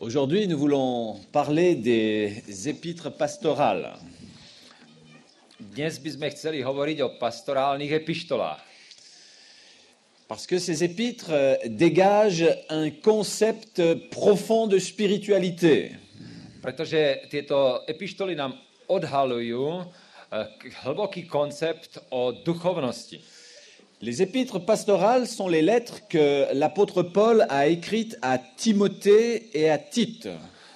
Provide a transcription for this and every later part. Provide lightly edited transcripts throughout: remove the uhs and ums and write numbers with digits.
Aujourd'hui, nous voulons parler des épîtres pastorales. Dnes by sme chceli hovoriť o pastorálnych epištolách, Parce que ces épîtres dégagent un concept profond de spiritualité. pretože tieto epištoly nám odhalujú hlboký koncept o duchovnosti. Les épîtres pastorales sont les lettres que l'apôtre Paul a écrites à Timothée et à Tite.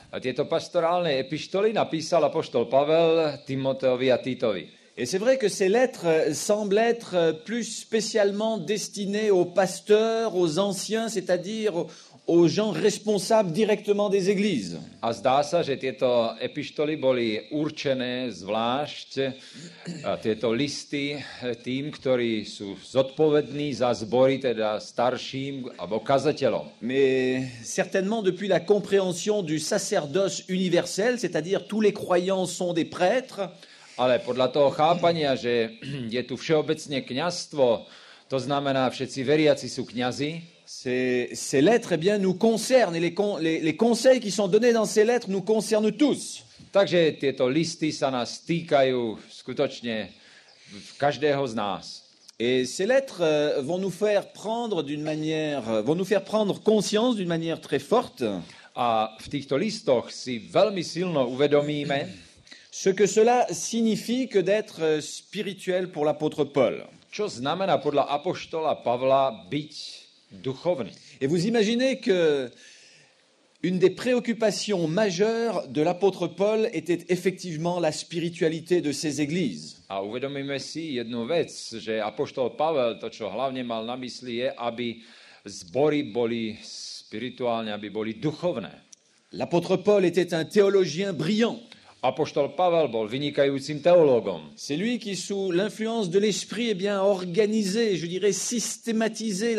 A tieto pastorálne epištoly napísal apoštol Pavel Timoteovi a Titovi. Et c'est vrai que ces lettres semblent être plus spécialement destinées aux pasteurs, aux anciens, c'est-à-dire aux gens responsables directement des églises. A zdá sa, že tieto epištoly boli určené zvlášť, tieto listy tým, ktorí sú zodpovední za zbory, teda starším alebo kazateľom. Mais certainement depuis la compréhension du sacerdoce universel, c'est-à-dire tous les croyants sont des prêtres, Ale podľa toho chápania, že je tu všeobecne kňazstvo, to znamená, všetci veriaci sú kňazi, ces lettres eh bien, nous concernent et les conseils qui sont donnés dans ces lettres nous concernent tous. takže tieto listy sa nás týkajú skutočne každého z nás. Et ces lettres vont nous faire prendre conscience d'une manière très forte A v týchto listoch si veľmi silno uvedomíme, ce que cela signifie que d'être spirituel pour l'apôtre Paul. čo znamená podľa apoštola Pavla byť duchovný. Et vous imaginez que une des préoccupations majeures de l'apôtre Paul était effectivement la spiritualité de ces églises. A uvedomíme si jednu vec, že apoštol Pavel, to, čo hlavne mal na mysli, je, aby zbory boli spirituálne, aby boli duchovné. L'apôtre Paul était un théologien brillant. Apoštol Pavel bol vynikajúcim teológom. C'est lui qui, sous l'influence de l'esprit, eh bien, a organisé, je dirais, systématisé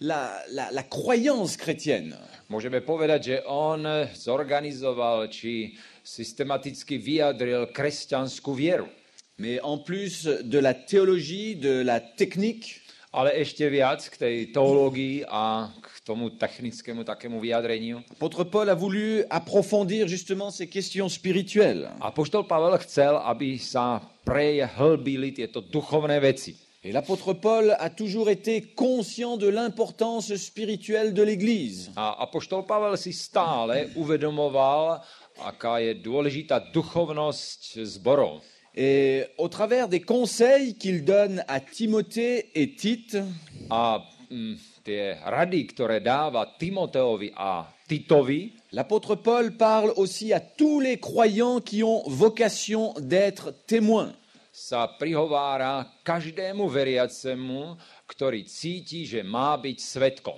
la croyance chrétienne. Môžeme povedať, že on zorganizoval či systematicky vyjadril kresťanskú vieru. Mais en plus de la théologie, de la technique, Ale ešte viac k tej teológii a k tomu technickému takému vyjadreniu. l'apôtre Paul a voulu approfondir justement ces questions spirituelles. Apoštol Pavel chcel, aby sa prehlbili tieto duchovné veci. Et l'apôtre Paul a toujours été conscient de l'importance spirituelle de l'Église. A apoštol Pavel si stále uvedomoval, aká je dôležitá duchovnosť zborov. Et au travers des conseils qu'il donne à Timothée et Tite, A tie rady, ktoré dáva Timoteovi a Titovi, l'apôtre Paul parle aussi à tous les croyants qui ont vocation d'être témoins. sa prihovára každému veriacemu, ktorý cíti, že má byť svedkom.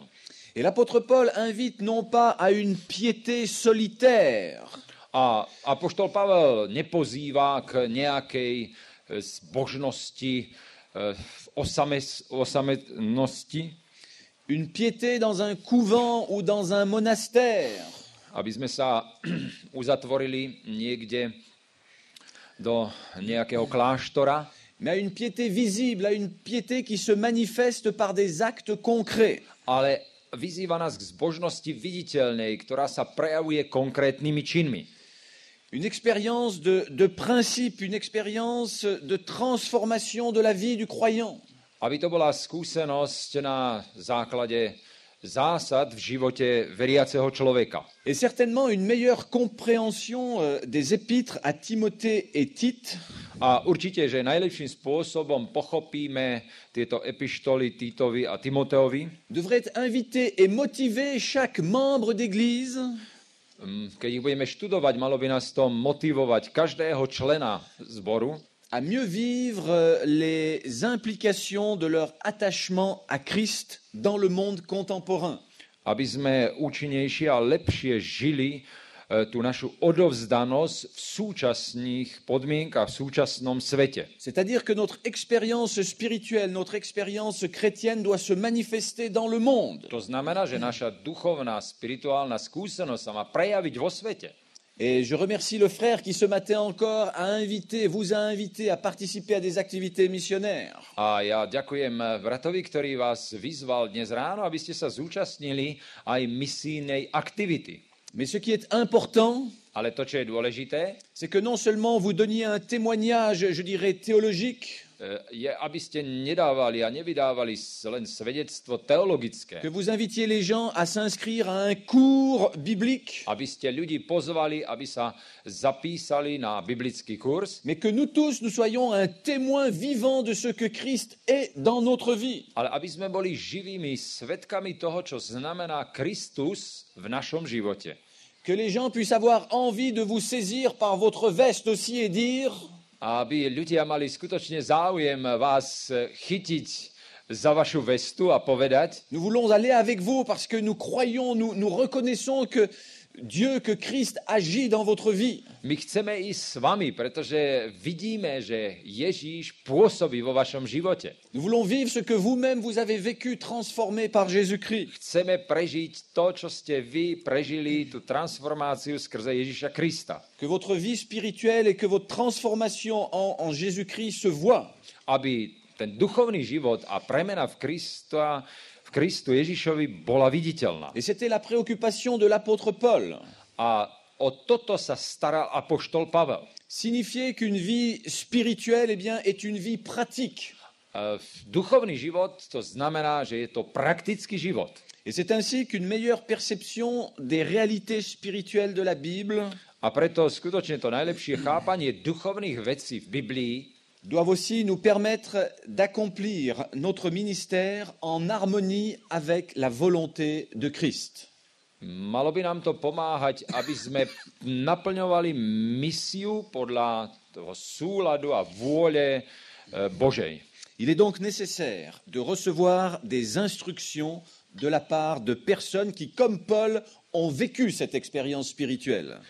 Et l'apôtre Paul invite non pas à une piété solitaire, A apoštol Pavel nepozýva k nejakej zbožnosti, osametnosti, une piété dans un couvent ou dans un monastère, aby sme sa uzatvorili niekde do nejakého kláštora, mais à une piété visible, à une piété qui se manifeste par des actes concrets. ale vyzýva nás k zbožnosti viditeľnej, ktorá sa prejavuje konkrétnymi činmi. Une expérience de principe, une expérience de transformation de la vie du croyant. Aby to bola skúsenosť na základe zásad v živote veriaceho človeka. Et certainement une meilleure compréhension des épîtres à Timothée et Tite A určite, že najlepším spôsobom pochopíme tieto epištoly Titovi a Timoteovi, devrait inviter et motiver chaque membre d'Église keď ich budeme študovať, malo by nás to motivovať každého člena zboru, à mieux vivre les implications de leur attachement à Christ dans le monde contemporain. aby sme účinnejšie a lepšie žili tú našu odovzdanosť v súčasných podmienkach, v súčasnom svete. C'est-à-dire que notre expérience spirituelle, notre expérience chrétienne doit se manifester dans le monde. To znamená, že naša duchovná, spirituálna skúsenosť sa má prejaviť vo svete. Et je remercie le frère qui ce matin encore vous a invité à participer à des activités missionnaires. A ja ďakujem bratovi, ktorý vás vyzval dnes ráno, aby ste sa zúčastnili aj misijnej aktivity. Mais ce qui est important, Ale to, čo je dôležité, c'est que non seulement vous donniez un témoignage, je dirais, théologique, je, aby ste nedávali a nevydávali len svedectvo teologické. que vous invitiez les gens à s'inscrire à un cours biblique, Aby ste ľudí pozvali, aby sa zapísali na biblický kurz, mais que nous tous, nous soyons un témoin vivant de ce que Christ est dans notre vie. ale aby sme boli živými svedkami toho, čo znamená Kristus v našom živote. Que les gens puissent avoir envie de vous saisir par votre veste aussi et dire A aby ľudia mali skutočne záujem vás chytiť za vašu vestu a povedať, nous voulons aller avec vous parce que nous croyons, nous reconnaissons que Dieu, que Christ agit dans votre vie. my chceme ísť s vami, pretože vidíme, že Ježíš pôsobí vo vašom živote. Nous voulons vivre ce que vous-même vous avez vécu transformé par Jésus-Christ. Chceme prežiť to, čo ste vy prežili, tú transformáciu skrze Ježíša Krista. Que votre vie spirituelle et que votre transformation en Jésus-Christ se voient. Aby ten duchovný život a premena v Kristu Ježišovi bola viditeľná. Et c'était la préoccupation de l'apôtre Paul. A o toto sa staral apoštol Pavel. Signifier qu'une vie spirituelle, eh bien, est une vie pratique. Duchovný život, to znamená, že je to praktický život. Et c'est ainsi qu'une meilleure perception des réalités spirituelles de la Bible A preto skutočne to najlepšie chápanie duchovných vecí v Biblii doivent aussi nous permettre d'accomplir notre ministère en harmonie avec la volonté de Christ. malo by nám to pomáhať, aby sme naplňovali misiu podľa toho súladu a vôle Božej. Il est donc nécessaire de recevoir des instructions de la part de personnes qui, comme Paul, ont vécu cette expérience spirituelle.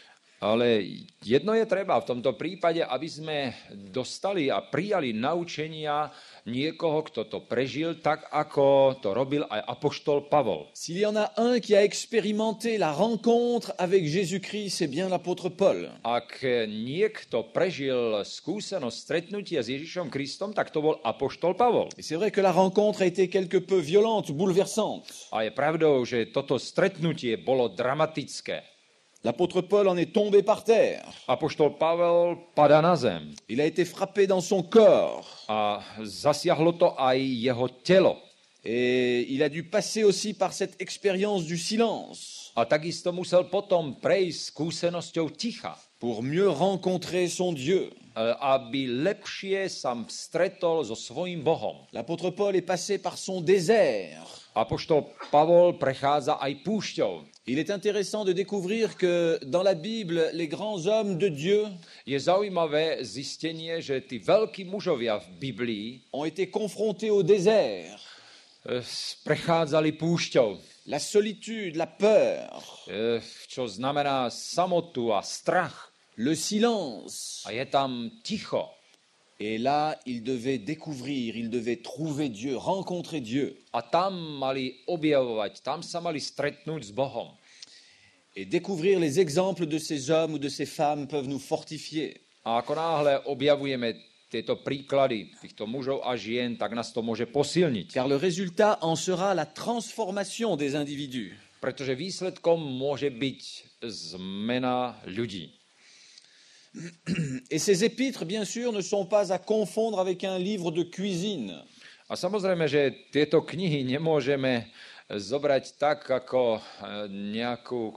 Ale jedno je treba v tomto prípade, aby sme dostali a prijali naučenia niekoho, kto to prežil, tak ako to robil aj apoštol Pavol. S'il y en a un qui a expérimenté la rencontre avec Jésus-Christ, c'est bien l'apôtre Paul. Ak niekto prežil skúsenosť stretnutia s Ježišom Kristom, tak to bol apoštol Pavol. Et c'est vrai que la rencontre a été quelque peu violente, bouleversante. A je pravdou, že toto stretnutie bolo dramatické. L'apôtre Paul en est tombé par terre. Apoštol Pavel padá na zem Il a été frappé dans son corps. a zasiahlo to aj jeho telo. Et il a dû passer aussi par cette expérience du silence A takisto musel potom prejsť skúsenosťou ticha, pour mieux rencontrer son Dieu. aby lepšie sa stretol so svojím Bohom. L'apôtre Paul est passé par son désert. Apoštol Pavol prechádza aj púšťou. Il est intéressant de découvrir que dans la Bible, les grands hommes de Dieu Je zaujímavé zistenie, že tí veľkí mužovia v Biblii ont été confrontés au désert. prechádzali púšťou, La solitude, la peur, čo znamená samotu a strach. le silence. A je tam ticho. Et là, ils devaient découvrir, ils devaient trouver Dieu, rencontrer Dieu. A tam mali objavovať, tam sa mali stretnúť s Bohom. Et découvrir les exemples de ces hommes ou de ces femmes peuvent nous fortifier. A ako náhle objavujeme tieto príklady týchto mužov a žien, tak nás to môže posilniť. Car le résultat en sera la transformation des individus. Pretože výsledkom môže byť zmena ľudí. Et ces épîtres, bien sûr, ne sont pas à confondre avec un livre de cuisine. A samozrejme, že tieto knihy nemôžeme zobrať tak, ako nejakú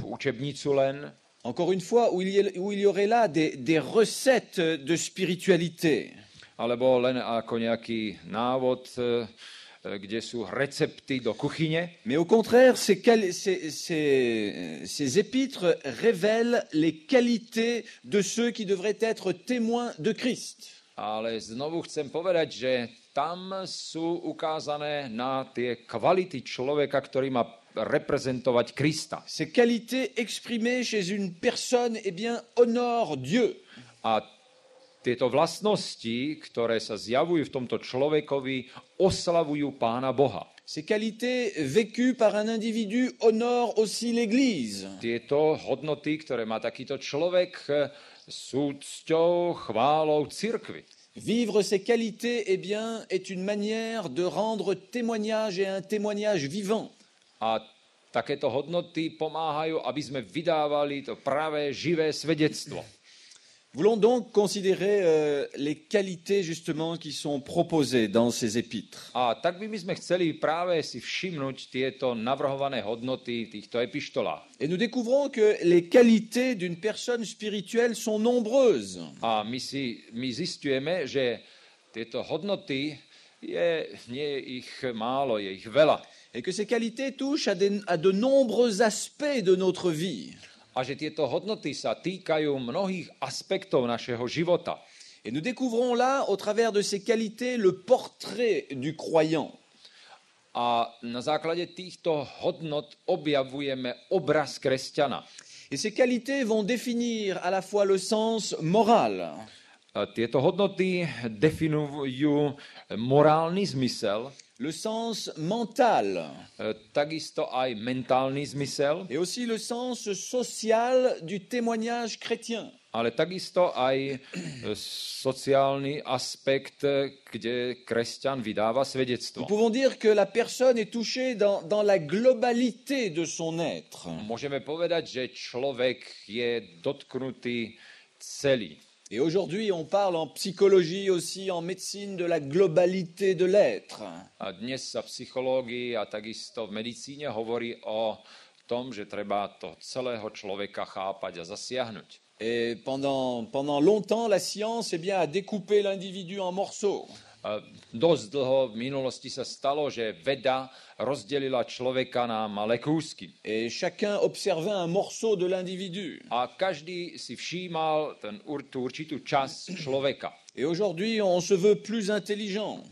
učebnicu len, Encore une fois, où il y aurait là des recettes de spiritualité. alebo len ako nejaký návod, kde sú recepty do kuchyne. Mais au contraire, ces épîtres révèlent les qualités de ceux qui devraient être témoins de Christ. Ale znovu chcem povedať, že tam sú ukázané na tie kvality človeka, ktorý má reprezentovať Krista. Ces qualités exprimées chez une personne, eh bien, honorent Dieu. A tieto vlastnosti, ktoré sa zjavujú v tomto človekovi, oslavujú Pána Boha. Ces qualités vécues par un individu honorent aussi l'Église. Tieto hodnoty, ktoré má takýto človek, sú cťou, chválou cirkvi. Vivre ces qualités, eh bien, est une manière de rendre témoignage et un témoignage vivant. A takéto hodnoty pomáhajú, aby sme vydávali to pravé, živé svedectvo. Voulons donc considérer les qualités justement qui sont proposées dans ces épîtres. A tak by sme chceli práve si všimnúť tieto navrhované hodnoty v týchto epištolách. Et nous découvrons que les qualités d'une personne spirituelle sont nombreuses. A my zistujeme, že tieto hodnoty nie je ich málo, je ich veľa. Et que ces qualités touchent à de nombreux aspects de notre vie. A že tieto hodnoty sa týkajú mnohých aspektov našeho života. Et nous découvrons là, au travers de ces qualités, le portrait du croyant. A na základe týchto hodnot objavujeme obraz kresťana. Et ces qualités vont définir à la fois le sens moral, A tieto hodnoty definujú morálny zmysel, le sens mental takisto aj mentálny zmysel, et aussi le sens social du témoignage chrétien. ale takisto aj sociálny aspekt, kde kresťan vydáva svedectvo. Nous pouvons dire que la personne est touchée dans la globalité de son être. Môžeme povedať, že človek je dotknutý celý. Et aujourd'hui, on parle en psychologie aussi, en médecine, de la globalité de l'être. A dnes sa v psychológii a takisto v medicíne hovorí o tom, že treba to celého človeka chápať a zasiahnuť. Et pendant longtemps, la science eh bien, a découpé l'individu en morceaux. Dosť dlho v minulosti sa stalo, že veda rozdelila človeka na malé kúsky. Et chacun observait un morceau de l'individu. A každý si všímal tú určitú časť človeka. Et aujourd'hui, on se veut plus intelligent.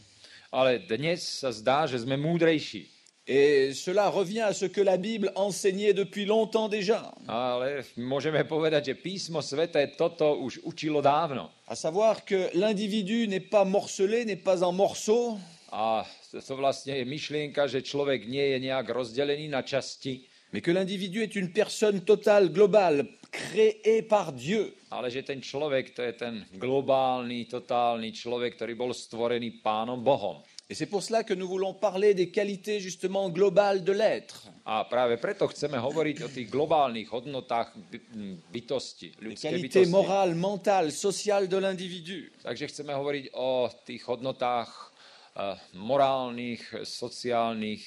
Ale dnes sa zdá, že sme múdrejší. Et cela revient à ce que la Bible enseignait depuis longtemps déjà. Ale môžeme povedať, že písmo sväté toto už učilo dávno. À savoir que l'individu n'est pas morcelé, n'est pas en morceaux, A to vlastne je myšlienka, že človek nie je nejak rozdelený na časti, mais que l'individu est une personne totale, globale, créée par Dieu. ale že ten človek to je ten globálny, totálny človek, ktorý bol stvorený Pánom Bohom. Et c'est pour cela que nous voulons parler des qualités justement globales de l'être. A práve preto chceme hovoriť o tých globálnych hodnotách bytosti, Les ľudskej qualités bytosti. morales, mentales, sociales de l'individu. Takže chceme hovoriť o tých hodnotách morálnych, sociálnych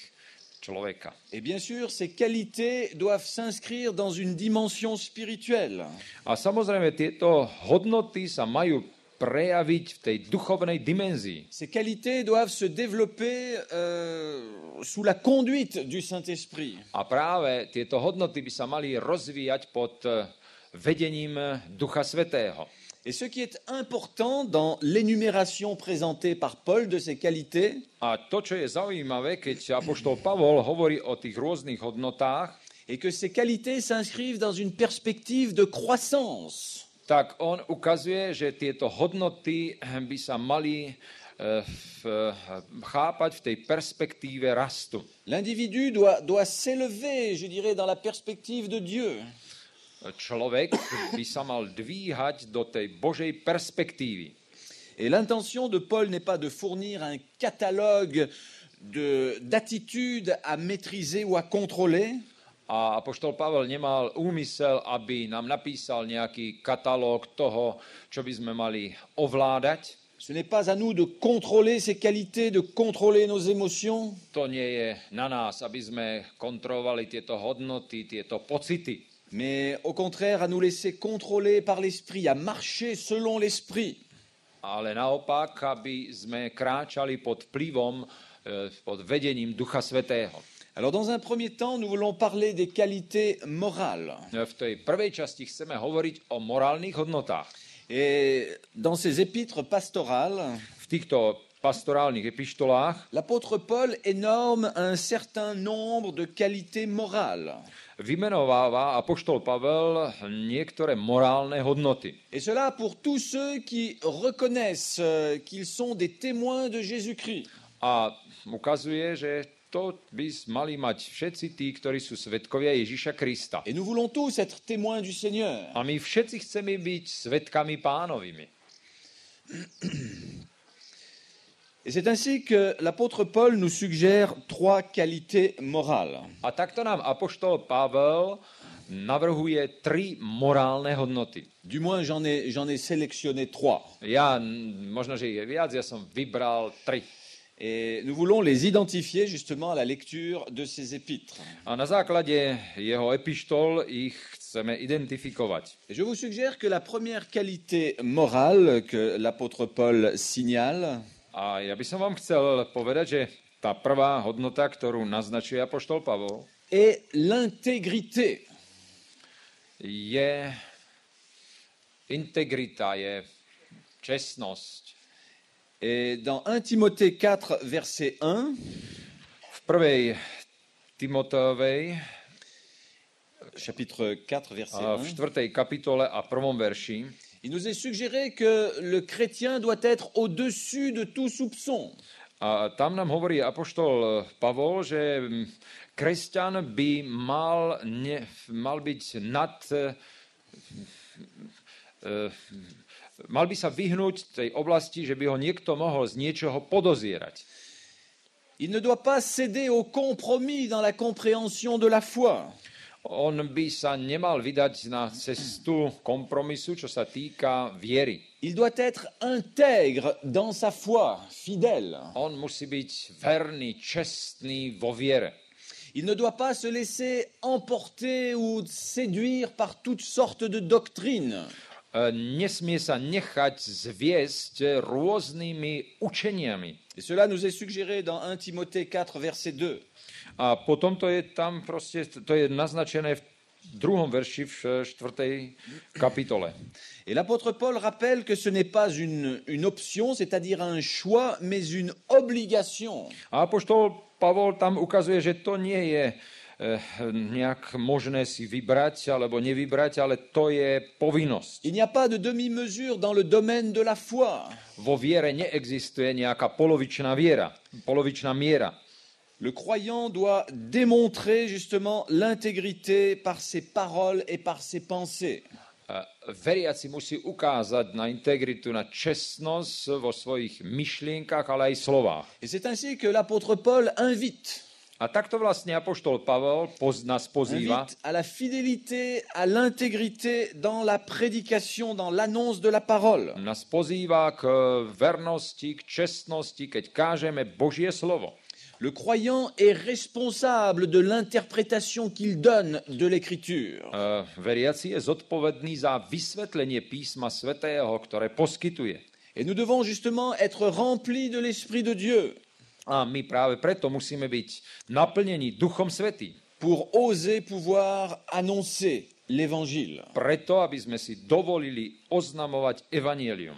človeka. Et bien sûr, ces qualités doivent s'inscrire dans une dimension spirituelle. A samozrejme, tieto hodnoty sa majú prejaviť v tej duchovnej dimenzii. Ces qualités doivent se développer sous la conduite du Saint-Esprit. A práve tieto hodnoty by sa mali rozvíjať pod vedením Ducha Svätého. Et ce qui est important dans l'énumération présentée par Paul de ces qualités, A to, čo je zaujímavé, keď apoštol Pavol hovorí o tých rôznych hodnotách, est que ces qualités s'inscrivent dans une perspective de croissance. tak on ukazuje, že tieto hodnoty by sa mali chápať v tej perspektíve rastu. L'individu doit s'élever, je dirais, dans la perspective de Dieu. Človek by sa mal dvíhať do tej Božej perspektívy. Et l'intention de Paul n'est pas de fournir un catalogue d'attitudes à maîtriser ou à contrôler, A apoštol Pavel nemal úmysel, aby nám napísal nejaký katalóg toho, čo by sme mali ovládať. Ce n'est pas à nous de contrôler ces qualités, de contrôler nos émotions, To nie je na nás, aby sme kontrolovali tieto hodnoty, tieto pocity. mais au contraire à nous laisser contrôler par l'esprit, à marcher selon l'esprit. Ale naopak, aby sme kráčali pod vplyvom, pod vedením Ducha Svätého. Alors dans un premier temps, nous voulons parler des qualités morales. V tej prvej časti chceme hovoriť o morálnych hodnotách. Et dans ces épîtres pastorales, V týchto pastorálnych epištolách l'apôtre Paul énorme un certain nombre de qualités morales. vymenováva apoštol Pavel niektoré morálne hodnoty. Et cela pour tous ceux qui reconnaissent qu'ils sont des témoins de Jésus-Christ. A ukazuje, že to by mali mať všetci tí, ktorí sú svedkovia Ježiša Krista. Et nous voulons tous être témoins du Seigneur. A my všetci chceme byť svedkami Pánovými. Et c'est ainsi que l'apôtre Paul nous suggère trois qualités morales. A takto nám apoštol Pavel navrhuje 3 morálne hodnoty. Du moins, j'en ai sélectionné trois. Možno, že ich je viac, ja som vybral 3. Et nous voulons les identifier justement à la lecture de ces épîtres. A na základe jeho epištol ich chceme identifikovať. Et je vous suggère que la première qualité morale que l'apôtre Paul signale, A ja by som vám chcel povedať, že tá prvá hodnota, ktorú naznačuje apoštol Pavol, est l'intégrité. je integrita, je čestnosť. Et dans 1 Timothée 4, verset 1, V prvej Timoteovej, chapitre 4, verset v 1, 4. kapitole a 1. verši, il nous est suggéré que le chrétien doit être au-dessus de tout soupçon. a tam nám hovorí apoštol Pavol, že kresťan by mal byť mal by sa vyhnúť tej oblasti, že by ho niekto mohol z niečoho podozierať. Il ne doit pas céder au compromis dans la compréhension de la foi. On by sa nemal vydať na cestu kompromisu, čo sa týka viery. Il doit être intègre dans sa foi, fidèle. On musí byť verný, čestný vo viere. Il ne doit pas se laisser emporter ou séduire par toutes sortes de doctrines. Nesmie sa nechať zviesť rôznymi učeniami. Et cela nous est suggéré dans 1 Timothée 4, verset 2. A potom to je tam proste, to je naznačené v 2. verši v 4. kapitole. Et l'apôtre Paul rappelle que ce n'est pas une option, c'est-à-dire un choix, mais une obligation. A apoštol Pavol tam ukazuje, že to nie je nejak možné si vybrať alebo nevybrať, ale to je povinnosť. Il n'y a pas de demi-mesure dans le domaine de la foi. Vo viere neexistuje nejaká polovičná miera. Le croyant doit démontrer justement l'intégrité par ses paroles et par ses pensées. Veriaci musí ukázať na integritu, na čestnosť vo svojich myšlienkach, ale aj slovách. Et c'est ainsi que l'apôtre Paul invite A takto vlastne apoštol Pavel nás pozýva à la fidélité, à l'intégrité dans la prédication, dans l'annonce de la parole. nás pozýva k vernosti, k čestnosti, keď kážeme Božie slovo. Le croyant est responsable de l'interprétation qu'il donne de l'Écriture. Veriaci je zodpovedný za vysvetlenie písma svätého, ktoré poskytuje. Et nous devons justement être remplis de l'Esprit de Dieu A my práve preto musíme byť naplnení Duchom Svätým. pour oser pouvoir annoncer l'Évangile. Preto, aby sme si dovolili oznamovať evanjelium.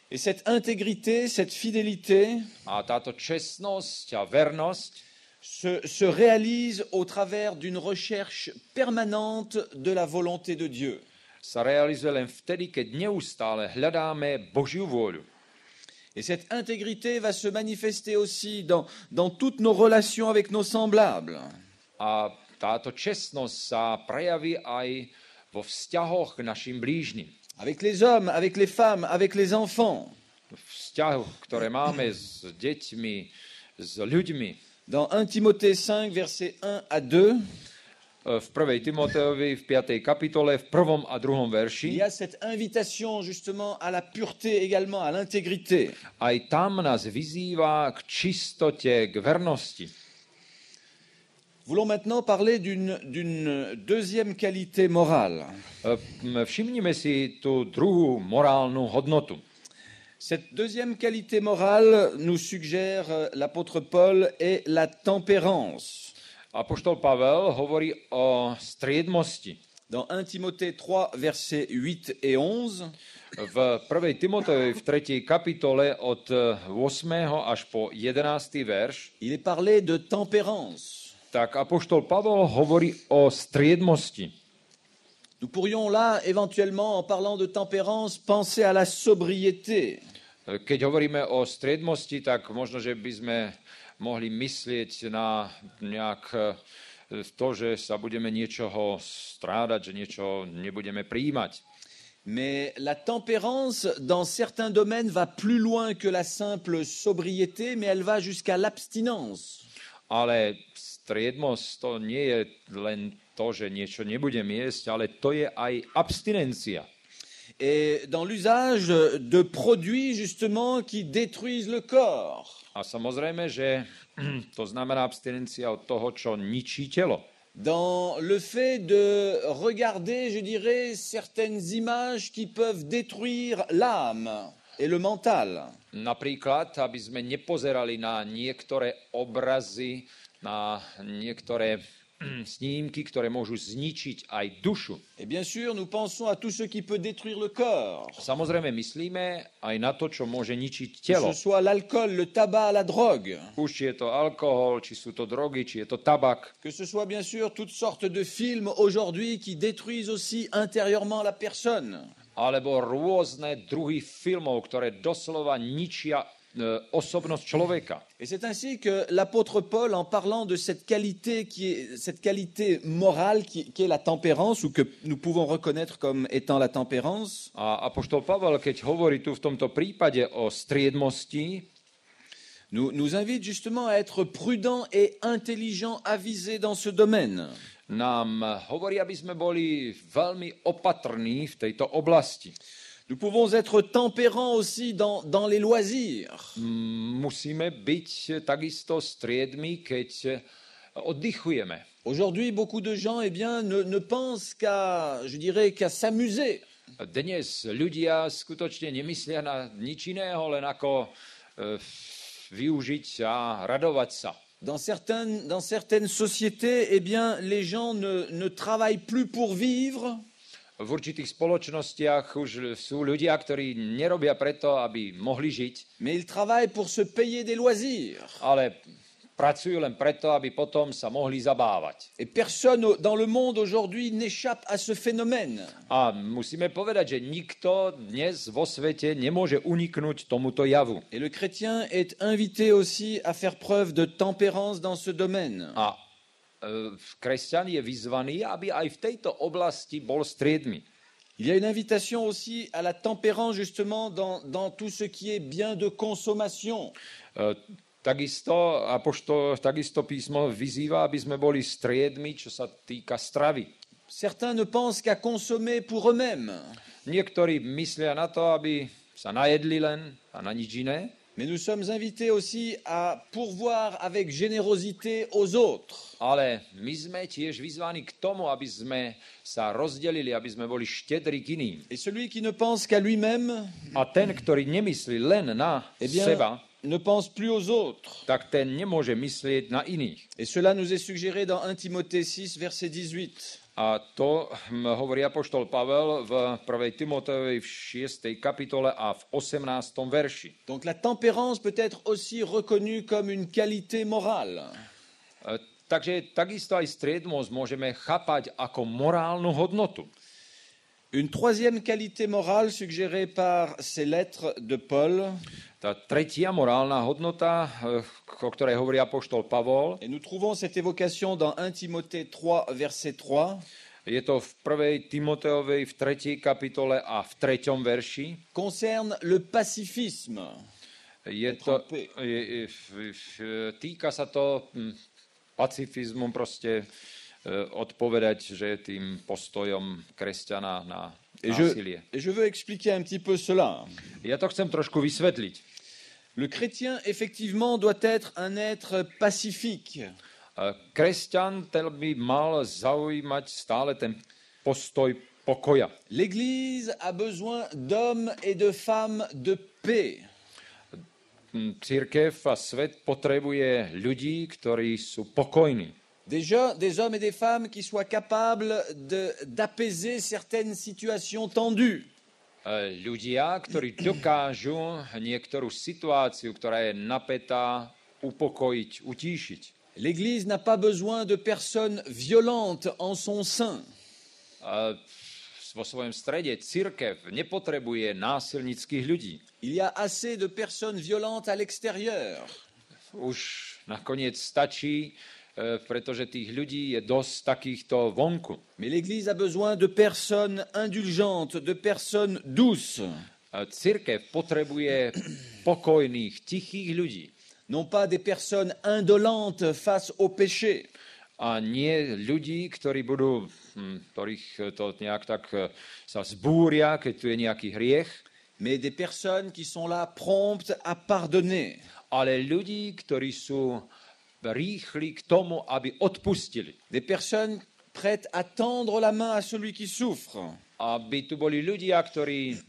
Et cette intégrité, cette fidélité A táto čestnosť a vernosť se réalise au travers d'une recherche permanente de la volonté de Dieu. sa realizuje len vtedy, keď neustále hľadáme Božiu vôľu. Et cette intégrité va se manifester aussi dans toutes nos relations avec nos semblables. A táto čestnosť sa prejaví aj vo vzťahoch k našim blížnym. Avec les hommes, avec les femmes, avec les enfants. Vzťahoch, ktoré máme s deťmi, s ľuďmi. Dans 1 Timothée 5, versets 1 à 2, V 1. Timoteovi v 5. kapitole v 1. a 2. il verši y a cette invitation justement à la pureté également, à l'intégrité. aj tam nás vyzýva k čistote, k vernosti. Voulons maintenant parler d'une deuxième qualité morale. Všimnime si tú druhú morálnu hodnotu. Cette deuxième qualité morale, nous suggère l'apôtre Paul, est la tempérance. Apoštol Pavel hovorí o striedmosti. Dans 1 Timothée 3, versets 8 et 11, V 1. Timoteovi v 3. kapitole od 8. až po 11. verš, il est parlé de tempérance. tak apoštol Pavel hovorí o striedmosti. Nous pourrions là, éventuellement, en parlant de tempérance, penser à la sobriété. Keď hovoríme o striedmosti, tak možno, že by sme mohli myslieť na nejak to, že sa budeme niečoho strádať, že niečo nebudeme prijímať. Mais la tempérance, dans certains domaines, va plus loin que la simple sobriété, mais elle va jusqu'à l'abstinence. Ale striedmosť to nie je len to, že niečo nebudem jesť, ale to je aj abstinencia. Et dans l'usage de produits, justement, qui détruisent le corps. A samozrejme, že to znamená abstinencia od toho, čo ničí telo. Dans le fait de regarder, je dirais, certaines images qui peuvent détruire l'âme et le mental. Napríklad, aby sme nepozerali na niektoré obrazy, na niektoré snímky, ktoré môžu zničiť aj dušu. Et bien sûr, nous pensons à tout ce qui peut détruire le corps. Samozrejme, myslíme aj na to, čo môže ničiť Que telo. ce soit l'alcool, le tabac, la drogue. Už či je to alkohol, či sú to drogy, či je to tabak. Que ce soit bien sûr toutes sortes de films aujourd'hui qui détruisent aussi intérieurement la personne. Alebo rôzne druhy filmov, ktoré doslova ničia osobnosť človeka. Et c'est ainsi que l'apôtre Paul, en parlant de cette qualité cette qualité morale qui est la tempérance, ou que nous pouvons reconnaître comme étant la tempérance, A apoštol Pavel, keď hovorí tu v tomto prípade o striedmosti, nous invite justement à être prudents et intelligents, avisés dans ce domaine. nám hovorí, aby sme boli veľmi opatrní v tejto oblasti. Nous pouvons être tempérants aussi dans les loisirs. Musíme byť takisto striedmi, keď oddychujeme. Aujourd'hui, beaucoup de gens ne pensent je dirais, qu'à s'amuser. Dnes ľudia skutočne nemyslia na nič iného, len ako využiť a radovať sa. Dans certaines sociétés, les gens ne travaillent plus pour vivre. V určitých spoločnostiach už sú ľudia, ktorí nerobia preto, aby mohli žiť, Mais ils travaillent pour se payer des loisirs. ale pracujú len preto, aby potom sa mohli zabávať. Et personne dans le monde aujourd'hui n'échappe à ce phénomène. A musíme povedať, že nikto dnes vo svete nemôže uniknúť tomuto javu. Et le chrétien est invité aussi à faire preuve de tempérance dans ce domaine. A kresťan je vyzvaný, aby aj v tejto oblasti bol striedmy. Il y a une invitation aussi à la tempérance justement dans tout ce qui est bien de consommation. Takisto písmo vyzýva, aby sme boli striedmi, čo sa týka stravy. Certains ne pensent qu'à consommer pour eux-mêmes. Niektorí myslia na to, aby sa najedli len a na nič iné. Mais nous sommes invités aussi à pourvoir avec générosité aux autres. Ale my sme tiež vyzvaní k tomu, aby sme sa rozdelili, aby sme boli štedrí k iným. Et celui qui ne pense qu'à lui-même, A ten, ktorý nemyslí len na seba, ne pense plus aux autres. tak ten nemôže myslieť na iných. Et cela nous est suggéré dans 1 Timothée 6, verset 18. A to hovorí apoštol Pavel v 1. Timoteovej v 6. kapitole a v 18. verši. Donc la tempérance peut être aussi reconnue comme une qualité morale. Takže takisto aj striedmosť môžeme chápať ako morálnu hodnotu. Une troisième qualité morale suggérée par ces lettres de Paul, Tá tretia morálna hodnota, o ktorej hovorí apoštol Pavol, et nous trouvons cette évocation dans 1 Timothée 3, verset 3, je to v 1. Timoteovej v 3. kapitole a v 3. verši. concerne le pacifisme. Týka sa to pacifizmu, proste odpovedať, že je tým postojom kresťana na násilie. Et je veux expliquer un petit peu cela. Ja to chcem trošku vysvetliť. Le chrétien, effectivement, doit être un être pacifique. Kresťan ten by mal zaujímať stále ten postoj pokoja. L'Église a besoin d'hommes et de femmes de paix. Cirkev a svet potrebuje ľudí, ktorí sú pokojní. Déjà, des hommes et des femmes qui soient capables d'apaiser certaines situations tendues. Ľudia, ktorí dokážu niektorú situáciu, ktorá je napätá, upokojiť, utíšiť. L'Église n'a pas besoin de personnes violentes en son sein. Vo svojom strede cirkev nepotrebuje násilnických ľudí. Il y a assez de personnes violentes à l'extérieur. Už nakoniec stačí pretože tých ľudí je dosť takýchto vonku. Mais l'Église a besoin de personnes indulgentes, de personnes douces. Cirkev potrebuje pokojných, tichých ľudí. Non pas des personnes indolentes face au péché. A nie ľudí, ktorých to nejak tak sa zbúria, keď tu je nejaký hriech. Mais des personnes qui sont là promptes à pardonner. Ale ľudí, ktorí sú rýchli k tomu, aby odpustili. Des personnes prêtes à tendre la main à celui qui souffre. Aby tu boli ľudia, ktorí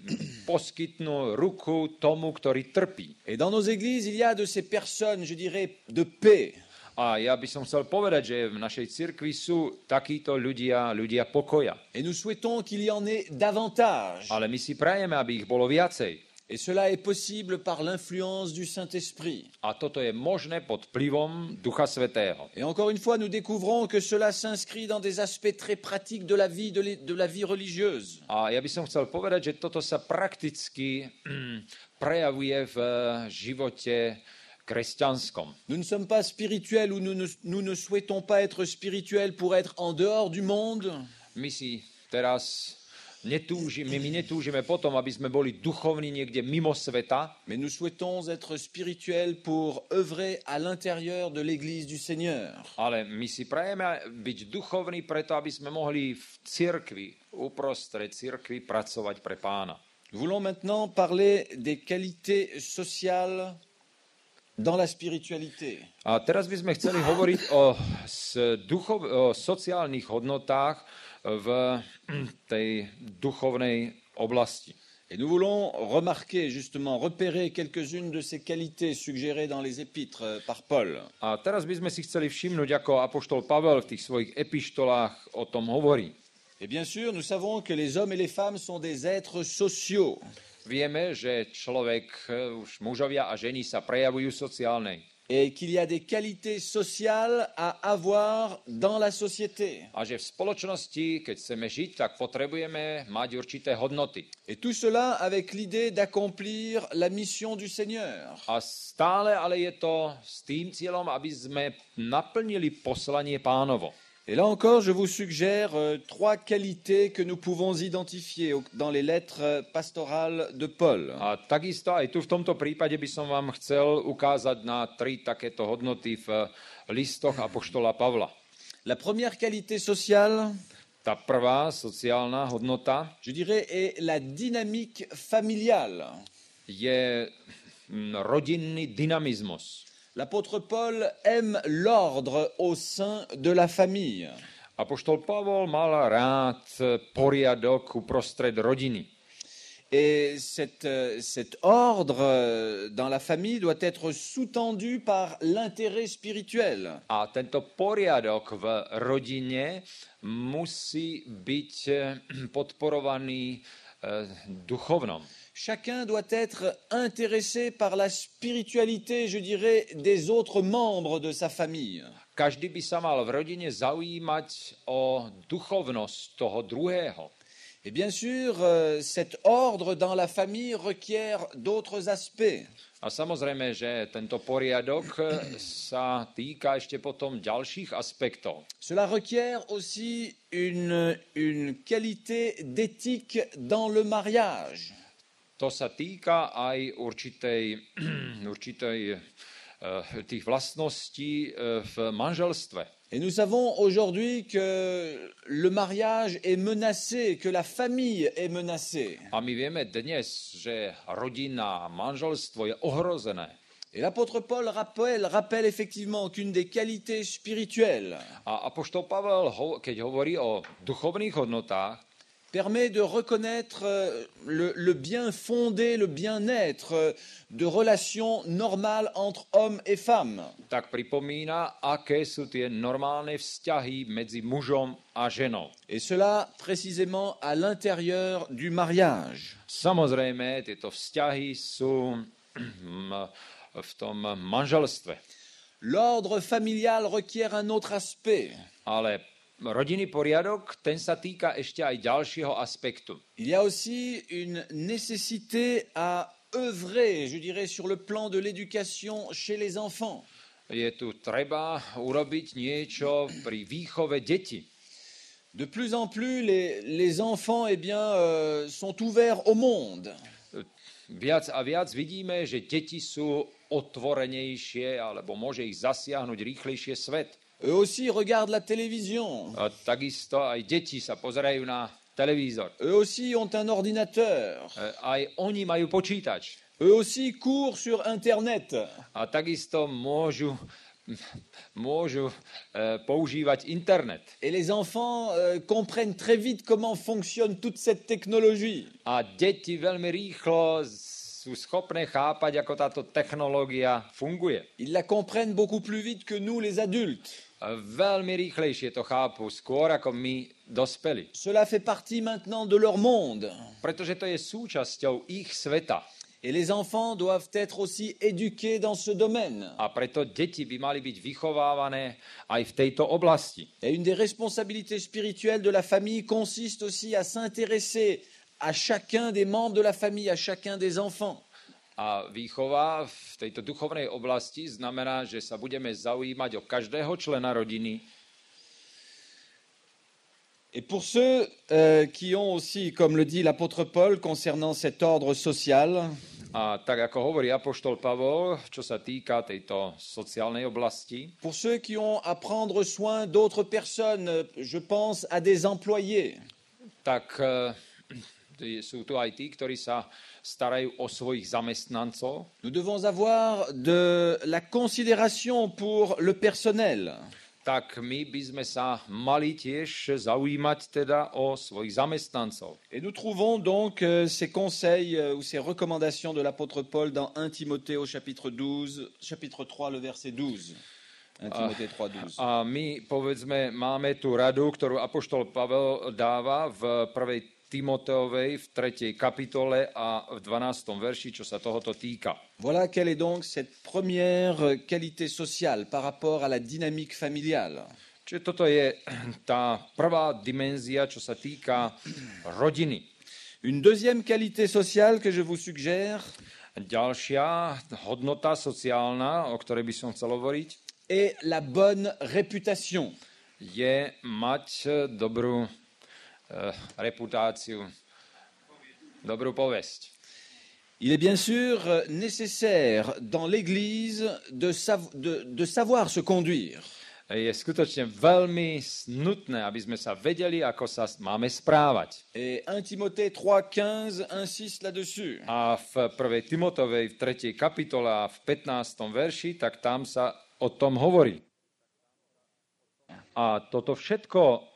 poskytnú ruku tomu, ktorý trpí. Et dans nos églises, il y a de ces personnes, je dirais, de paix. A ja by som chcel povedať, že v našej cirkvi sú takíto ľudia pokoja. Et nous souhaitons qu'il y en ait davantage. Ale my si prajeme, aby ich bolo viacej. Et cela est possible par l'influence du Saint-Esprit. A toto je možné pod vplyvom Ducha Svätého. Et encore une fois, nous découvrons que cela s'inscrit dans des aspects très pratiques de la vie religieuse. A ja by som chcel povedať, že toto sa prakticky prejavuje v živote kresťanskom. Nous ne sommes pas spirituels ou nous ne souhaitons pas être spirituels pour être en dehors du monde. My netúžime potom, aby sme boli duchovní niekde mimo sveta, mais nous souhaitons être spirituels pour œuvrer à l'intérieur de l'Église du Seigneur. Ale my si prajeme byť duchovní preto, aby sme mohli v cirkvi, uprostred cirkvi pracovať pre Pána. Nous voulons maintenant parler des qualités sociales dans la spiritualité. A teraz by sme chceli hovoriť o sociálnych hodnotách v tej duchovnej oblasti. Et nous voulons remarquer, justement, repérer quelques-unes de ces qualités suggérées dans les épîtres par Paul. A teraz by sme si chceli všimnúť, ako apoštol Pavel v tých svojich epištolách o tom hovorí. Et bien sûr, nous savons que les hommes et les femmes sont des êtres sociaux. Vieme, že človek, už mužovia a ženy sa prejavujú sociálnej. Et qu'il y a des qualités sociales à avoir dans la société. A že v spoločnosti, keď chceme žiť, tak potrebujeme mať určité hodnoty. Et tout cela avec l'idée d'accomplir la mission du Seigneur. A stále ale je to s tým cieľom, aby sme naplnili poslanie Pánovo. Et là encore, je vous suggère trois qualités que nous pouvons identifier dans les lettres pastorales de Paul. A takisto aj tu v tomto prípade by som vám chcel ukázať na 3 takéto hodnoty v listoch apoštola Pavla. La première qualité sociale, tá prvá sociálna hodnota, je dirais, est la dynamique familiale. Je rodinný dynamizmus. L'apôtre Paul aime l'ordre au sein de la famille. Apoštol Pavol mal rád poriadok uprostred rodiny. Et cet ordre dans la famille doit être sous-tendu par l'intérêt spirituel. A tento poriadok v rodine musí byť podporovaný duchovnom. Chacun doit être intéressé par la spiritualité, je dirais, des autres membres de sa famille. Každý by sa mal v rodine zaujímať o duchovnosť toho druhého. Et bien sûr, cet ordre dans la famille requiert d'autres aspects. A samozrejme, že tento poriadok sa týka ešte potom ďalších aspektov. Cela requiert aussi une qualité d'éthique dans le mariage. To sa týka aj určitej tých vlastností v manželstve. Et nous savons aujourd'hui que le mariage est menacé, que la famille est menacée. A my vieme dnes, že rodina, manželstvo je ohrozené. Et l'apôtre Paul rappelle effectivement qu'une des qualités spirituelles A apoštol Pavel, keď hovorí o duchovných hodnotách, permet de reconnaître le bien fondé, le bien-être de relations normales entre hommes et femmes. Tak pripomína, aké sú tie normálne vzťahy medzi mužom a ženou. Et cela précisément à l'intérieur du mariage. Samozrejme, tieto vzťahy sú v tom manželstve. L'ordre familial requiert un autre aspect. Ale rodinný poriadok, ten sa týka ešte aj ďalšieho aspektu. Il y a aussi une nécessité à œuvrer, je dirais, sur le plan de l'éducation chez les enfants. je tu treba urobiť niečo pri výchove detí. De plus en plus, les enfants sont ouverts au monde. Viac a viac vidíme, že deti sú otvorenejšie, alebo môže ich zasiahnuť rýchlejšie svet. Eux aussi regardent la télévision. A takisto aj deti sa pozerajú na televízor. Eux aussi ont un ordinateur. Aj oni majú počítač. Eux aussi courent sur Internet. A takisto môžu používať internet. Et les enfants comprennent très vite comment fonctionne toute cette technologie. A deti veľmi rýchlo sú schopné chápať, ako táto technológia funguje. Ils la comprennent beaucoup plus vite que nous, les adultes. Veľmi rýchlejšie to chápu, skôr ako my dospeli. Cela fait partie maintenant de leur monde. Pretože to je súčasťou ich sveta. Et les enfants doivent être aussi éduqués dans ce domaine. A preto deti by mali byť vychovávané aj v tejto oblasti. Et une des responsabilités spirituelles de la famille consiste aussi à s'intéresser à chacun des membres de la famille, à chacun des enfants. A výchova v tejto duchovnej oblasti znamená, že sa budeme zaujímať o každého člena rodiny. Et pour ceux qui ont aussi, comme le dit l'apôtre Paul concernant cet ordre social, A tak ako hovorí apoštol Pavol, čo sa týka tejto sociálnej oblasti, pour ceux qui ont à prendre soin d'autres personnes, je pense à des employés. tak sú tu aj tí, ktorí sa starajú o svojich zamestnancov. Nous devons avoir de la considération pour le personnel. Tak my by sme sa mali tiež zaujímať teda o svojich zamestnancov. Et nous trouvons donc ces conseils ou ces recommandations de l'apôtre Paul dans 1 Timothée au chapitre 3, le verset 12. 1 Timothée 3, 12. A my, povedzme, máme tú radu, ktorú apoštol Pavel dáva v 1. Timoteovej v 3. kapitole a v 12. verši, čo sa tohoto týka. Voilà quelle est donc cette première qualité sociale par rapport à la dynamique familiale. Čiže toto je tá prvá dimenzia, čo sa týka rodiny. Une deuxième qualité sociale que je vous suggère Ďalšia hodnota sociálna, o ktorej by som chcel hovoriť, est la bonne réputation. je mať dobrú reputáciu, dobrú povesť. Il est bien sûr nécessaire dans l'Église de savoir se conduire. Je skutočne veľmi nutné, aby sme sa vedeli, ako sa máme správať. Et 1 Timothée 3,15 insiste là-dessus. A v 1. Timotovej v 3. kapitole a v 15. verši, tak tam sa o tom hovorí. A toto všetko,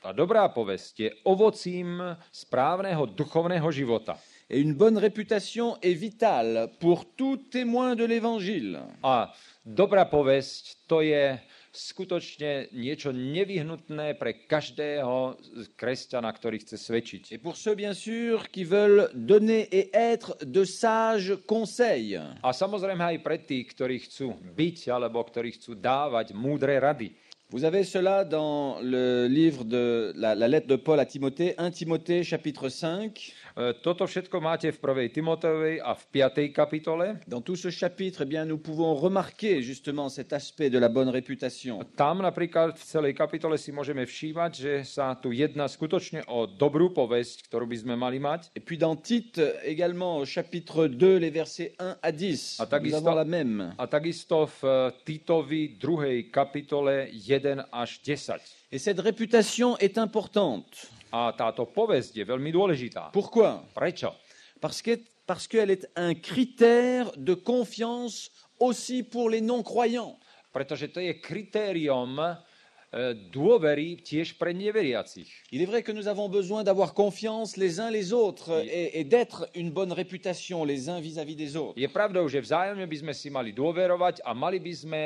tá dobrá povesť, je ovocím správneho duchovného života. Et une bonne réputation est vitale pour tout témoin de l'Évangile. A dobrá povesť, to je skutočne niečo nevyhnutné pre každého kresťana, ktorý chce svedčiť. Et pour ceux, bien sûr, qui veulent donner et être de sages conseils. A samozrejme aj pre tých, ktorí chcú byť alebo ktorí chcú dávať múdre rady. Vous avez cela dans le livre de la lettre de Paul à Timothée, 1 Timothée chapitre 5. Toto všetko máte v 1. Timoteovej a v 5. kapitole. Dans tout ce chapitre, eh bien, nous pouvons remarquer justement cet aspect de la bonne réputation. Tam napríklad v celej kapitole si môžeme všímať, že sa tu jedná skutočne o dobrú povesť, ktorú by sme mali mať. Et puis dans Tite également, au chapitre 2, les versets 1 à 10, nous avons la même. A takisto v Titovi 2. kapitole 1 až 10. Et cette réputation est importante. A táto povesť je veľmi dôležitá. Pourquoi? Prečo? Parce qu'elle est un critère de confiance aussi pour les non-croyants. Pretože to je kritérium dôvery tiež pre neveriacich. Il est vrai que nous avons besoin d'avoir confiance les uns les autres et d'être une bonne réputation les uns vis-à-vis des autres. Je pravdou, že vzájomne by sme si mali dôverovať a mali by sme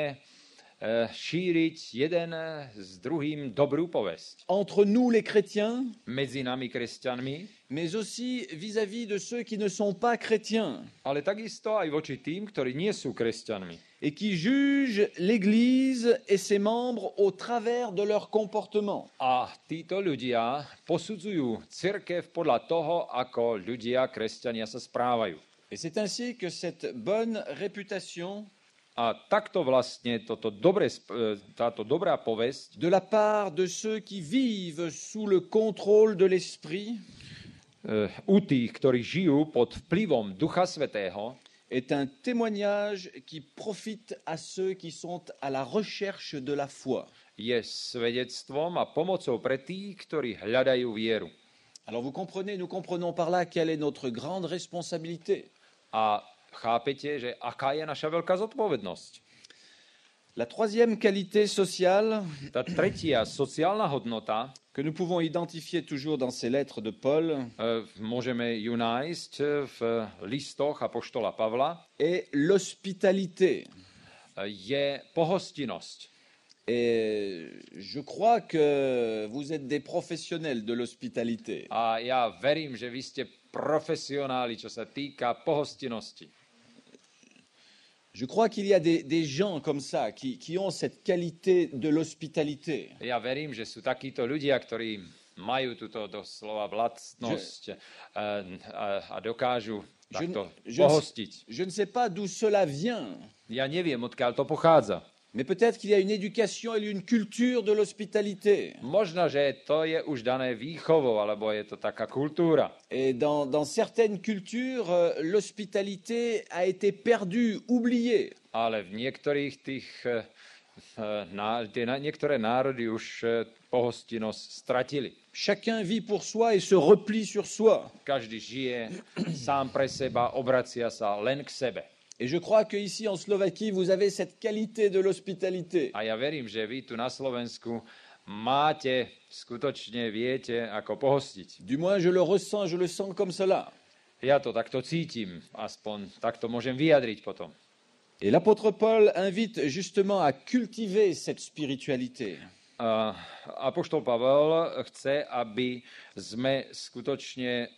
šíriť jeden s druhým dobrú povesť. Entre nous les chrétiens, Medzi nami kresťanmi, mais aussi vis-à-vis de ceux qui ne sont pas chrétiens ale takisto aj voči tým, ktorí nie sú kresťanmi. et qui jugent l'Église et ses membres au travers de leur comportement. A títo ľudia posudzujú cirkev podľa toho, ako ľudia, kresťania sa správajú. Et c'est ainsi que cette bonne réputation A takto vlastne táto dobrá povesť de la part de ceux qui vivent sous le contrôle de l'Esprit u tých, ktorí žijú pod vplyvom Ducha Svätého, est un témoignage qui profite à ceux qui sont à la recherche de la foi. je svedectvom a pomocou pre tých, ktorí hľadajú vieru. Alors vous comprenez, nous comprenons par là quelle est notre grande responsabilité. A chápete, že aká je naša veľká zodpovednosť? La troisième qualité sociale Tá tretia sociálna hodnota, que nous pouvons identifier toujours dans ces lettres de Paul môžeme ju nájsť v listoch apoštola Pavla, est l'hospitalité. je pohostinnosť. Et je crois que vous êtes des professionnels de l'hospitalité. A ja verím, že vy ste profesionáli, čo sa týka pohostinnosti. Je crois qu'il y a des gens comme ça qui ont cette qualité de l'hospitalité. Ja verím, že sú takíto ľudia, ktorí majú túto doslova vlastnosť a dokážu takto pohostiť. Je ne sais pas d'où cela vient, Ja neviem, odkiaľ to pochádza. mais peut-être qu'il y a une éducation et une culture de l'hospitalité. Možno, že to je už dané výchovou, alebo je to taká kultúra. Et dans certaines cultures, l'hospitalité a été perdue, oubliée. Ale v niektorých niektoré národy už pohostinnosť stratili. Chacun vit pour soi et se replie sur soi. Každý žije sám pre seba, obracia sa len k sebe. Et je crois qu'ici en Slovaquie, vous avez cette qualité de l'hospitalité. A ja verím, že vy tu na Slovensku viete, ako pohostiť. Du moins, je le sens comme cela. Ja to takto cítim, aspoň takto môžem vyjadriť potom. Et l'apôtre Paul invite justement à cultiver cette spiritualité. Apoštol Pavel chce, aby sme skutočne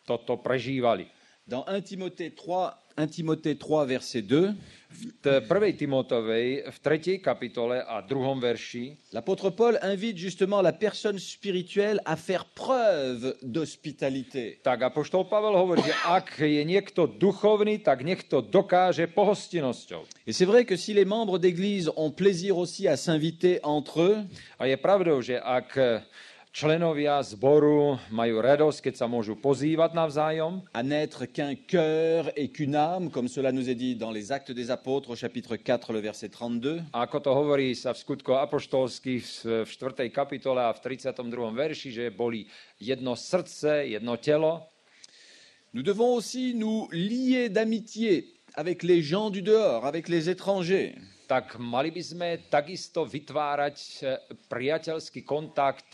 toto prežívali. Dans 1 Timothée 3, verset 2, v 1. Timotovej v 3. kapitole a 2. verši l'apôtre Paul invite justement la personne spirituelle à faire preuve d'hospitalité. tak apoštol Pavel hovorí, že ak je niekto duchovný, tak nech to dokáže pohostinnosťou. Et c'est vrai que si les membres d'église ont plaisir aussi à s'inviter entre eux, A je pravdou, že ak členovia zboru majú radosť, keď sa môžu pozývať navzájom, à n'être qu'un cœur et qu'une âme, comme cela nous est dit dans les Actes des Apôtres au chapitre 4, le verset 32, a ako to hovorí sa v skutkoch apoštolských v 4. kapitole a v 32. verši, že boli jedno srdce, jedno telo, nous devons aussi nous lier d'amitié avec les gens du dehors, avec les étrangers. tak mali by sme takisto vytvárať priateľský kontakt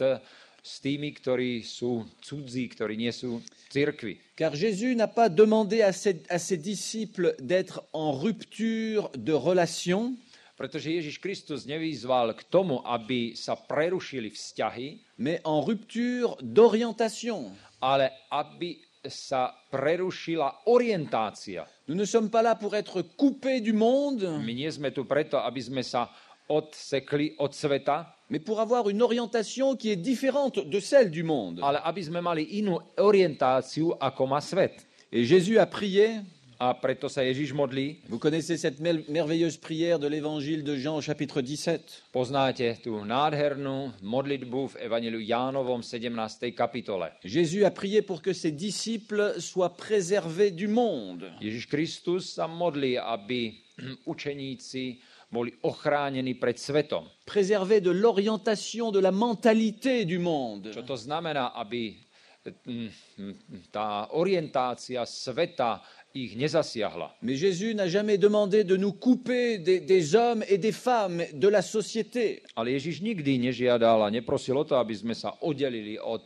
s tými, ktorí sú cudzí, ktorí nie sú v cirkvi. Car Jésus n'a pas demandé à ses disciples d'être en rupture de relation, Pretože Ježiš Kristus nevyzval k tomu, aby sa prerušili vzťahy, mais en rupture d'orientation. ale aby sa prerušila orientácia. Nous ne sommes pas là pour être coupés du monde, My nie sme tu preto, aby sme sa odsekli od sveta, mais pour avoir une orientation qui est différente de celle du monde. ale aby sme mali inú orientáciu, ako má svet. Et Jésus a prié, A preto sa Ježiš modlí. vous connaissez cette merveilleuse prière de l'évangile de Jean au chapitre 17. Poznáte tú nádhernú modlitbu v Evangeliu Jánovom 17. kapitole. Jésus a prié pour que ses disciples soient préservés du monde. Ježiš Kristus sa modlí, aby učeníci boli ochránení pred svetom. Préservés de l'orientation, de la mentalité du monde. Čo to znamená, aby tá orientácia sveta ich nezasiahla. Mais Jésus n'a jamais demandé de nous couper des hommes et des femmes de la société. Ale Ježiš nikdy nežiadal a neprosil o to, aby sme sa oddelili od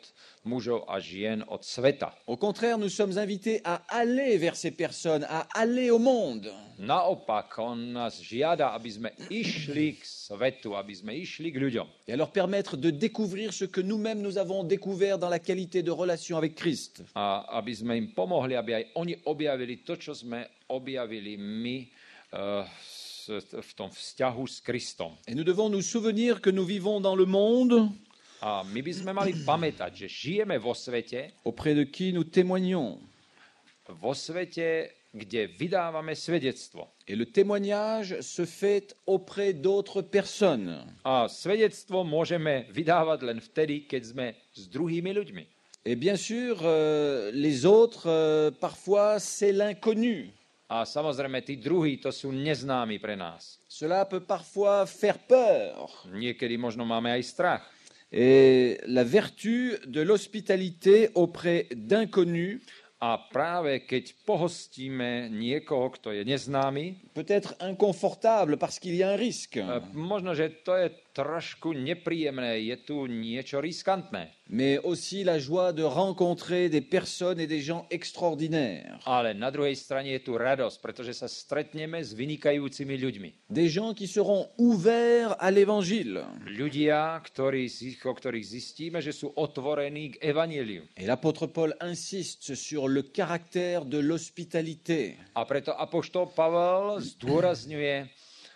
mužov a žien, od sveta. Au contraire, nous sommes invités à aller vers ces personnes, à aller au monde. Naopak, on nás žiada, aby sme išli k svetu, aby sme išli k ľuďom. Et à leur permettre de découvrir ce que nous-mêmes nous avons découvert dans la qualité de relation avec Christ. A aby sme im pomohli, aby aj oni objavili to, čo sme objavili my v tom vzťahu s Kristom. Et nous devons nous souvenir que nous vivons dans le monde A my by sme mali pamätať, že žijeme vo svete, auprès de qui nous témoignons. vo svete, kde vydávame svedectvo. Et le témoignage se fait auprès d'autres personnes. A svedectvo môžeme vydávať len vtedy, keď sme s druhými ľuďmi. Et bien sûr, les autres, parfois, c'est l'inconnu. A samozrejme, tí druhí, to sú neznámi pre nás. Cela peut parfois faire peur. Niekedy možno máme aj strach. Et la vertu de l'hospitalité auprès d'inconnus A práve keď pohostíme niekoho, kto je neznámy, peut être inconfortable parce qu'il y a un risque. možno, že to je trošku nepríjemné, je tu niečo riskantné. Mais aussi la joie de rencontrer des personnes et des gens extraordinaires. Ale na druhej strane je tu radosť, pretože sa stretneme s vynikajúcimi ľuďmi. Des gens qui seront ouverts à l'évangile. Ľudia, o ktorých zistíme, že sú otvorení k evanjeliu. Et l'apôtre Paul insiste sur le caractère de l'hospitalité. A preto apoštol Pavel zdôrazňuje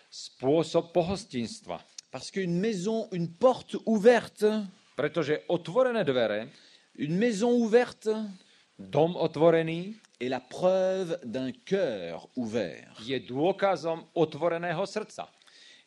spôsob pohostinstva. Parce qu'une maison, une porte ouverte, Pretože otvorené dvere, une maison ouverte dom otvorený, est la preuve d'un cœur ouvert. je dôkazom otvoreného srdca.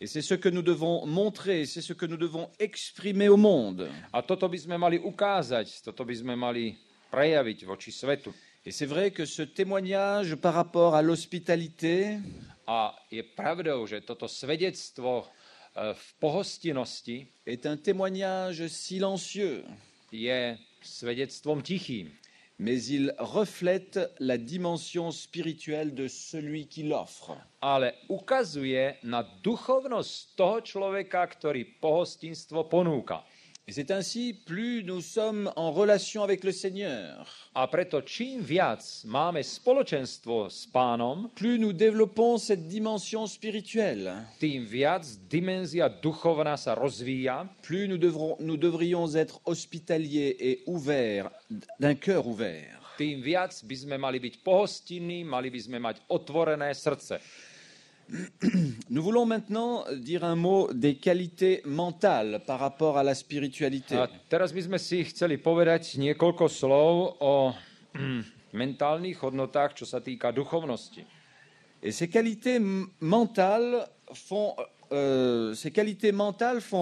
Et c'est ce que nous devons montrer, c'est ce que nous devons exprimer au monde. A toto by sme mali ukázať, toto by sme mali prejaviť voči svetu. Et c'est vrai que ce témoignage par rapport à l'hospitalité A je pravdou, že toto svedectvo v pohostinnosti est un témoignage silencieux, je svedectvom tichým, mais il reflète la dimension spirituelle de celui qui l'offre. ale ukazuje na duchovnosť toho človeka, ktorý pohostinstvo ponúka. Et c'est ainsi, plus nous sommes en relation avec le Seigneur, A preto čím viac máme spoločenstvo s Pánom, plus nous développons cette dimension spirituelle, tým viac dimenzia duchovná sa rozvíja, plus nous devrions être hospitaliers et ouverts, d'un cœur ouvert. tým viac by sme mali byť pohostinní, mali by sme mať otvorené srdce. Nous voulons maintenant dire un mot des qualités mentales par rapport à la spiritualité. A teraz by sme si chceli povedať niekoľko slov o mentálnych hodnotách, čo sa týka duchovnosti. Et ces qualités mentales font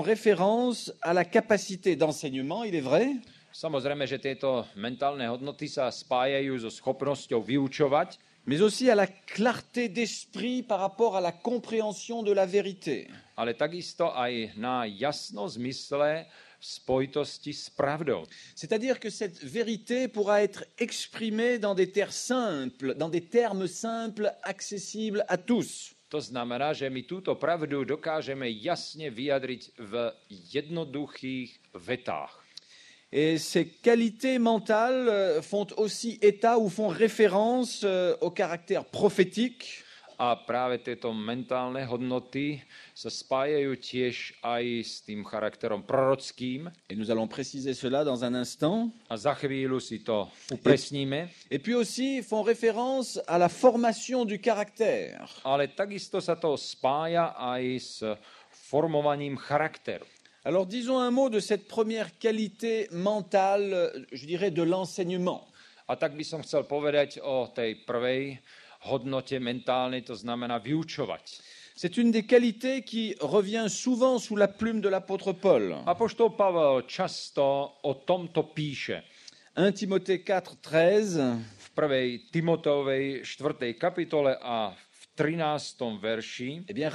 référence à la capacité d'enseignement, il est vrai, Samozrejme, že tieto mentálne hodnoty sa spájajú so schopnosťou vyučovať, mais aussi à la clarté d'esprit par rapport à la compréhension de la vérité. ale takisto aj na jasno zmysle v spojitosti s pravdou. C'est-à-dire que cette vérité pourra être exprimée dans des termes simples, accessibles à tous. To znamená, že my túto pravdu dokážeme jasne vyjadriť v jednoduchých vetách. Et ces qualités mentales font aussi état ou font référence au caractère prophétique. A práve tieto mentálne hodnoty sa spájajú tiež aj s tým charakterom prorockým. Et nous allons préciser cela dans un instant. A za chvíľu si to upresníme. Et puis aussi font référence à la formation du caractère. Ale takisto sa to spája aj s formovaním charakteru. Alors disons un mot de cette première qualité mentale, je dirais de l'enseignement. A tak by som chcel povedať o tej prvej hodnote mentálnej, to znamená vyučovať. C'est une des qualités qui revient souvent sous la plume de l'apôtre Paul. Apoštol Pavel často o tomto píše. 1 Timothée 4:13. V 1. Timoteovej 4. kapitole a v 13. verši, Eh bien,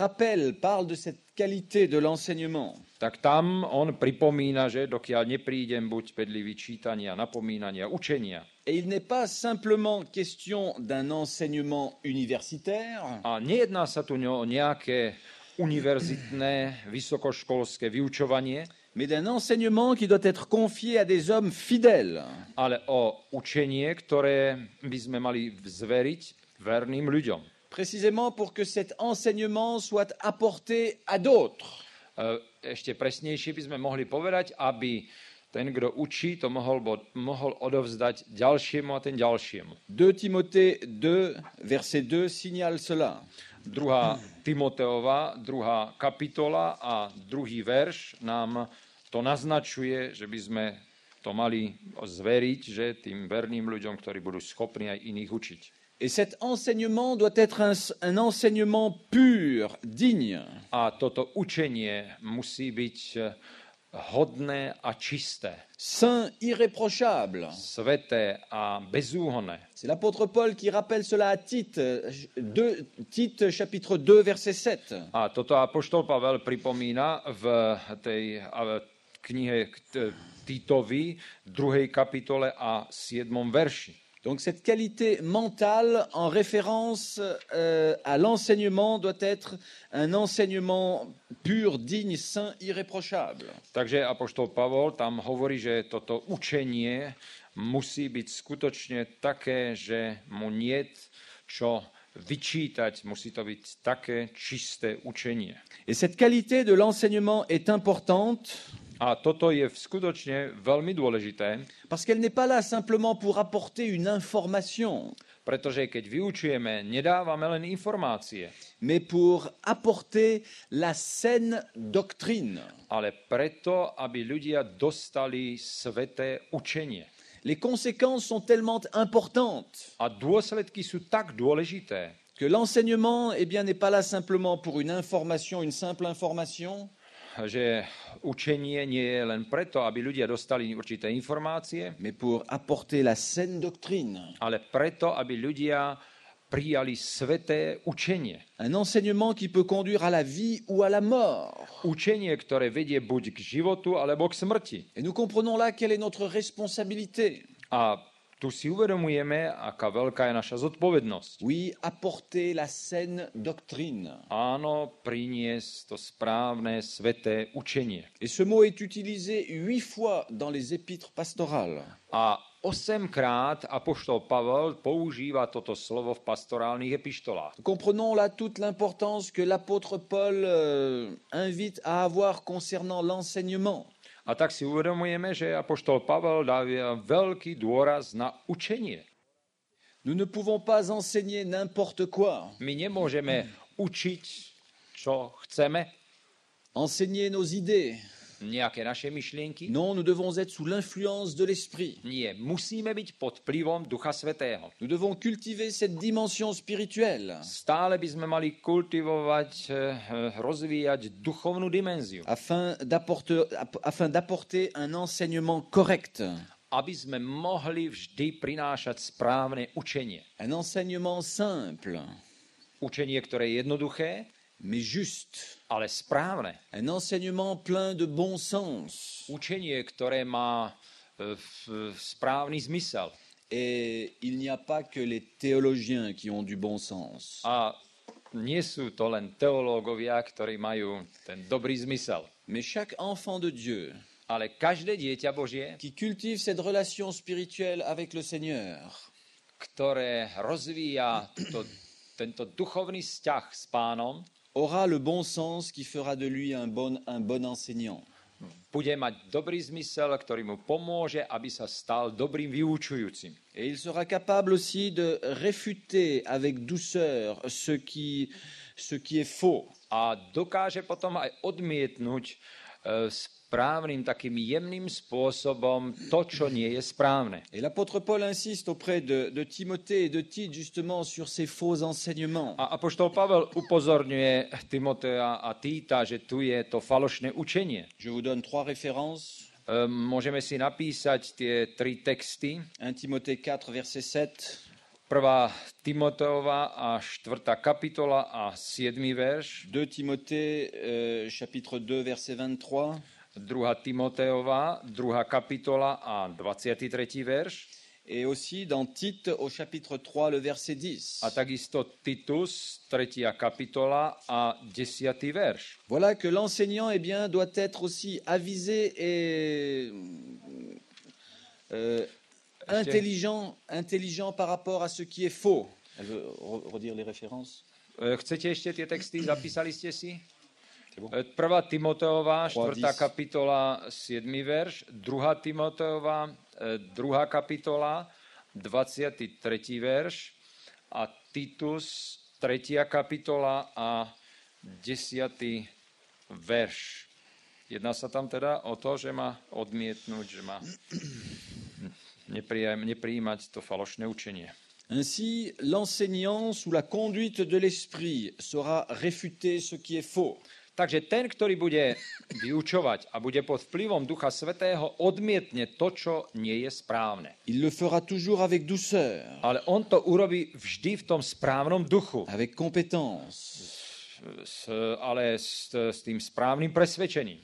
parle de cette qualité de l'enseignement. tak tam on pripomína, že dokiaľ neprídem, buď bedlivý čítania, napomínania, učenia. Et il n'est pas simplement question d'un enseignement universitaire, A nejedná sa tu o nejaké univerzitné, vysokoškolské vyučovanie, mais d'un enseignement qui doit être confié à des hommes fidèles. ale o učenie, ktoré by sme mali zveriť verným ľuďom. Précisément pour que cet enseignement soit apporté à d'autres. Ešte presnejšie by sme mohli povedať, aby ten, kto učí, to mohol odovzdať ďalšiemu a ten ďalšiemu. 2 Timothée 2, verset 2 signale cela. 2. Timoteova, 2. kapitola a 2. verš nám to naznačuje, že by sme to mali zveriť, že tým verným ľuďom, ktorí budú schopní aj iných učiť. Et cet enseignement doit être un enseignement pur, digne. A toto učenie musí byť hodné a čisté, Saint, irréprochable. sveté a bezúhonné. C'est l'apôtre Paul qui rappelle cela à Tite, Tite chapitre 2, verset 7. A toto apoštol Pavel pripomína v tej knihe Titovi, 2. kapitole a 7. verši. Donc cette qualité mentale en référence à l'enseignement doit être un enseignement pur, digne, saint, irréprochable. Takže apoštol Pavol tam hovorí, že toto učenie musí byť skutočne také, že mu niet čo vyčítať, musí to byť také čisté učenie. Et cette qualité de l'enseignement est importante A toto je skutočne veľmi dôležité, parce qu'elle n'est pas là simplement pour apporter une information, pretože keď vyučujeme, nedávame len informácie, mais pour apporter la saine doctrine. ale preto, aby ľudia dostali sveté učenie. Les conséquences sont tellement importantes A dôsledky sú tak dôležité, que l'enseignement n'est pas là simplement pour une information, une simple information, že učenie nie je len preto, aby ľudia dostali určité informácie, mais pour apporter la saine doctrine. ale preto, aby ľudia prijali sveté učenie. Un enseignement qui peut conduire à la vie ou à la mort. Učenie, ktoré vedie buď k životu, alebo k smrti. Et nous comprenons là quelle est notre responsabilité. A tu si uvedomujeme, aká veľká je naša zodpovednosť. Oui, apporter la saine doctrine. Áno, priniesť to správne, sveté učenie. Et ce mot est utilisé 8 fois dans les épîtres pastorales. A 8-krát apoštol Pavel používa toto slovo v pastorálnych epištolách. Nous comprenons là toute l'importance que l'apôtre Paul invite à avoir concernant l'enseignement. A tak si uvedomujeme, že apoštol Pavel dáva veľký dôraz na učenie. Nous ne pouvons pas enseigner n'importe quoi. My nemôžeme učiť, čo chceme, Enseigner nos idées. nejaké naše myšlienky. Non, nous devons être sous l'influence de l'esprit. Nie, musíme byť pod vplyvom Ducha Svätého. Nous devons cultiver cette dimension spirituelle Stále by sme mali kultivovať, rozvíjať duchovnú dimenziu, afin d'apporter un enseignement correct, aby sme mohli vždy prinášať správne učenie. un enseignement simple, Učenie, ktoré je jednoduché, mais juste, ale správne. un enseignement plein de bon sens. Učenie, ktoré má správny zmysel. Et il n'y a pas que les théologiens qui ont du bon sens. A nie sú to len teológovia, ktorí majú ten dobrý zmysel. Mais chaque enfant de Dieu Ale každé dieťa Božie, qui cultive cette relation spirituelle avec le Seigneur ktoré rozvíja tento duchovný vzťah s Pánom, aura le bon sens qui fera de lui un bon enseignant. bude mať dobrý zmysel, ktorý mu pomôže, aby sa stal dobrým vyučujúcim. Et il sera capable aussi de réfuter avec douceur ce qui est faux. A dokáže potom aj odmietnúť správnym, takým jemným spôsobom to, čo nie je správne. Et l'apôtre Paul insiste auprès de Timothée et de Tite justement sur ces faux enseignements. A apoštol Pavel upozorňuje Timotea a Týta, že tu je to falošné učenie. Je vous donne 3 références. Môžeme si napísať tie 3 texty. 1 Timothée 4, verset 7. 1. Timoteova a 4. kapitola a 7. verš. 2 Timothée, chapitre 2, verset 23. 2. Timoteova, 2. kapitola a 23. verš. Et aussi dans Tite au chapitre 3, le verset 10. A takisto Titus, 3. kapitola a 10. verš. Voilà que l'enseignant doit être aussi avisé et intelligent par rapport à ce qui est faux. Elle veut redire les références. Chcete ešte tie texty? Zapísali ste si? 1. Timoteova, 4. kapitola, 7. verš. 2. Timoteova, 2. kapitola, 23. verš. A Titus, 3. kapitola a 10. verš. Jedná sa tam teda o to, že má odmietnúť, že má neprijímať to falošné učenie. Ainsi, l'enseignant sous la conduite de l'esprit saura réfuter ce qui est faux. Takže ten, ktorý bude vyučovať a bude pod vplyvom Ducha Svätého, odmietne to, čo nie je správne. Il le fera toujours avec douceur, Ale on to urobí vždy v tom správnom duchu, avec compétence. ale s tým správnym presvedčením.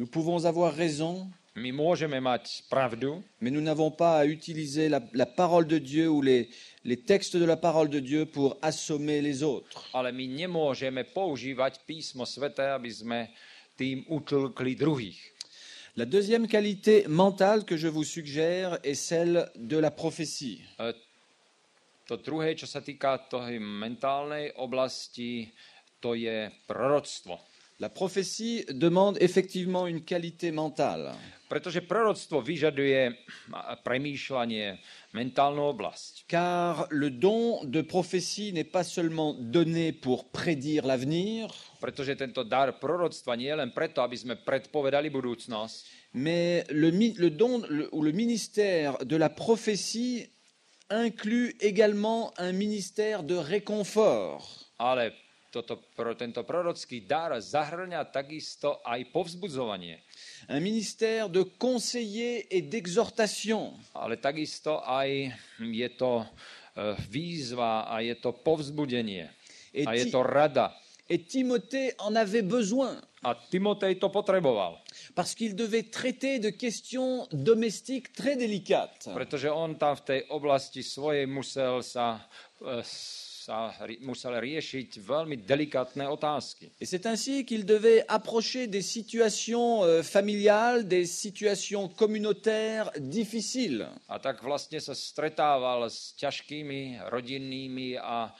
Nous pouvons avoir raison, My môžeme mať pravdu, mais nous n'avons pas à utiliser la parole de Dieu ou les textes de la parole de Dieu pour assommer les autres. ale my nemôžeme používať písmo sväté, aby sme tým utlkli druhých. La deuxième qualité mentale que je vous suggère est celle de la prophétie. To druhé, čo sa týka toho mentálnej oblasti, to je proroctvo. La prophétie demande effectivement une qualité mentale. Pretože proroctvo vyžaduje premýšľanie, mentálnu oblasť. Car le don de prophétie n'est pas seulement donné pour prédire l'avenir, Pretože tento dar proroctva nie je len preto, aby sme predpovedali budúcnosť, mais le don ou le ministère de la prophétie inclut également un ministère de réconfort. ale tento prorocký dar zahrňa takisto aj povzbudzovanie. Un ministère de conseiller et d'exhortation. Ale takisto aj je to výzva a je to povzbudenie. A je to rada. Et Timothée en avait besoin. A Timotej to potreboval. Parce qu'il devait traiter de questions domestiques très délicates. Pretože on tam v tej oblasti svojej musel riešiť veľmi delikátne otázky. Et c'est ainsi qu'il devait approcher des situations familiales, des situations communautaires difficiles. A tak vlastne sa stretával s ťažkými rodinnými a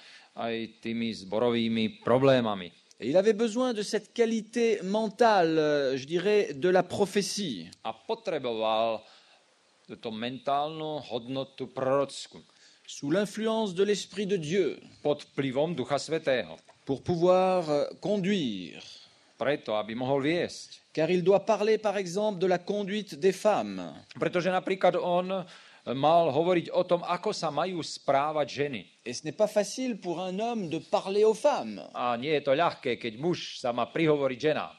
aj tými zborovými problémami. Et il avait besoin de cette qualité mentale, je dirais, de la prophétie. A potreboval túto mentálnu hodnotu prorockú. Sous l'influence de l'Esprit de Dieu, Pod vplyvom Ducha Svätého. pour pouvoir conduire. Preto, aby mohol viesť. Car il doit parler, par exemple, de la conduite des femmes. Pretože napríklad on mal hovoriť o tom, ako sa majú správať ženy. Et ce n'est pas facile pour un homme de parler aux femmes. A nie je to ľahké, keď muž sa má prihovoriť ženám.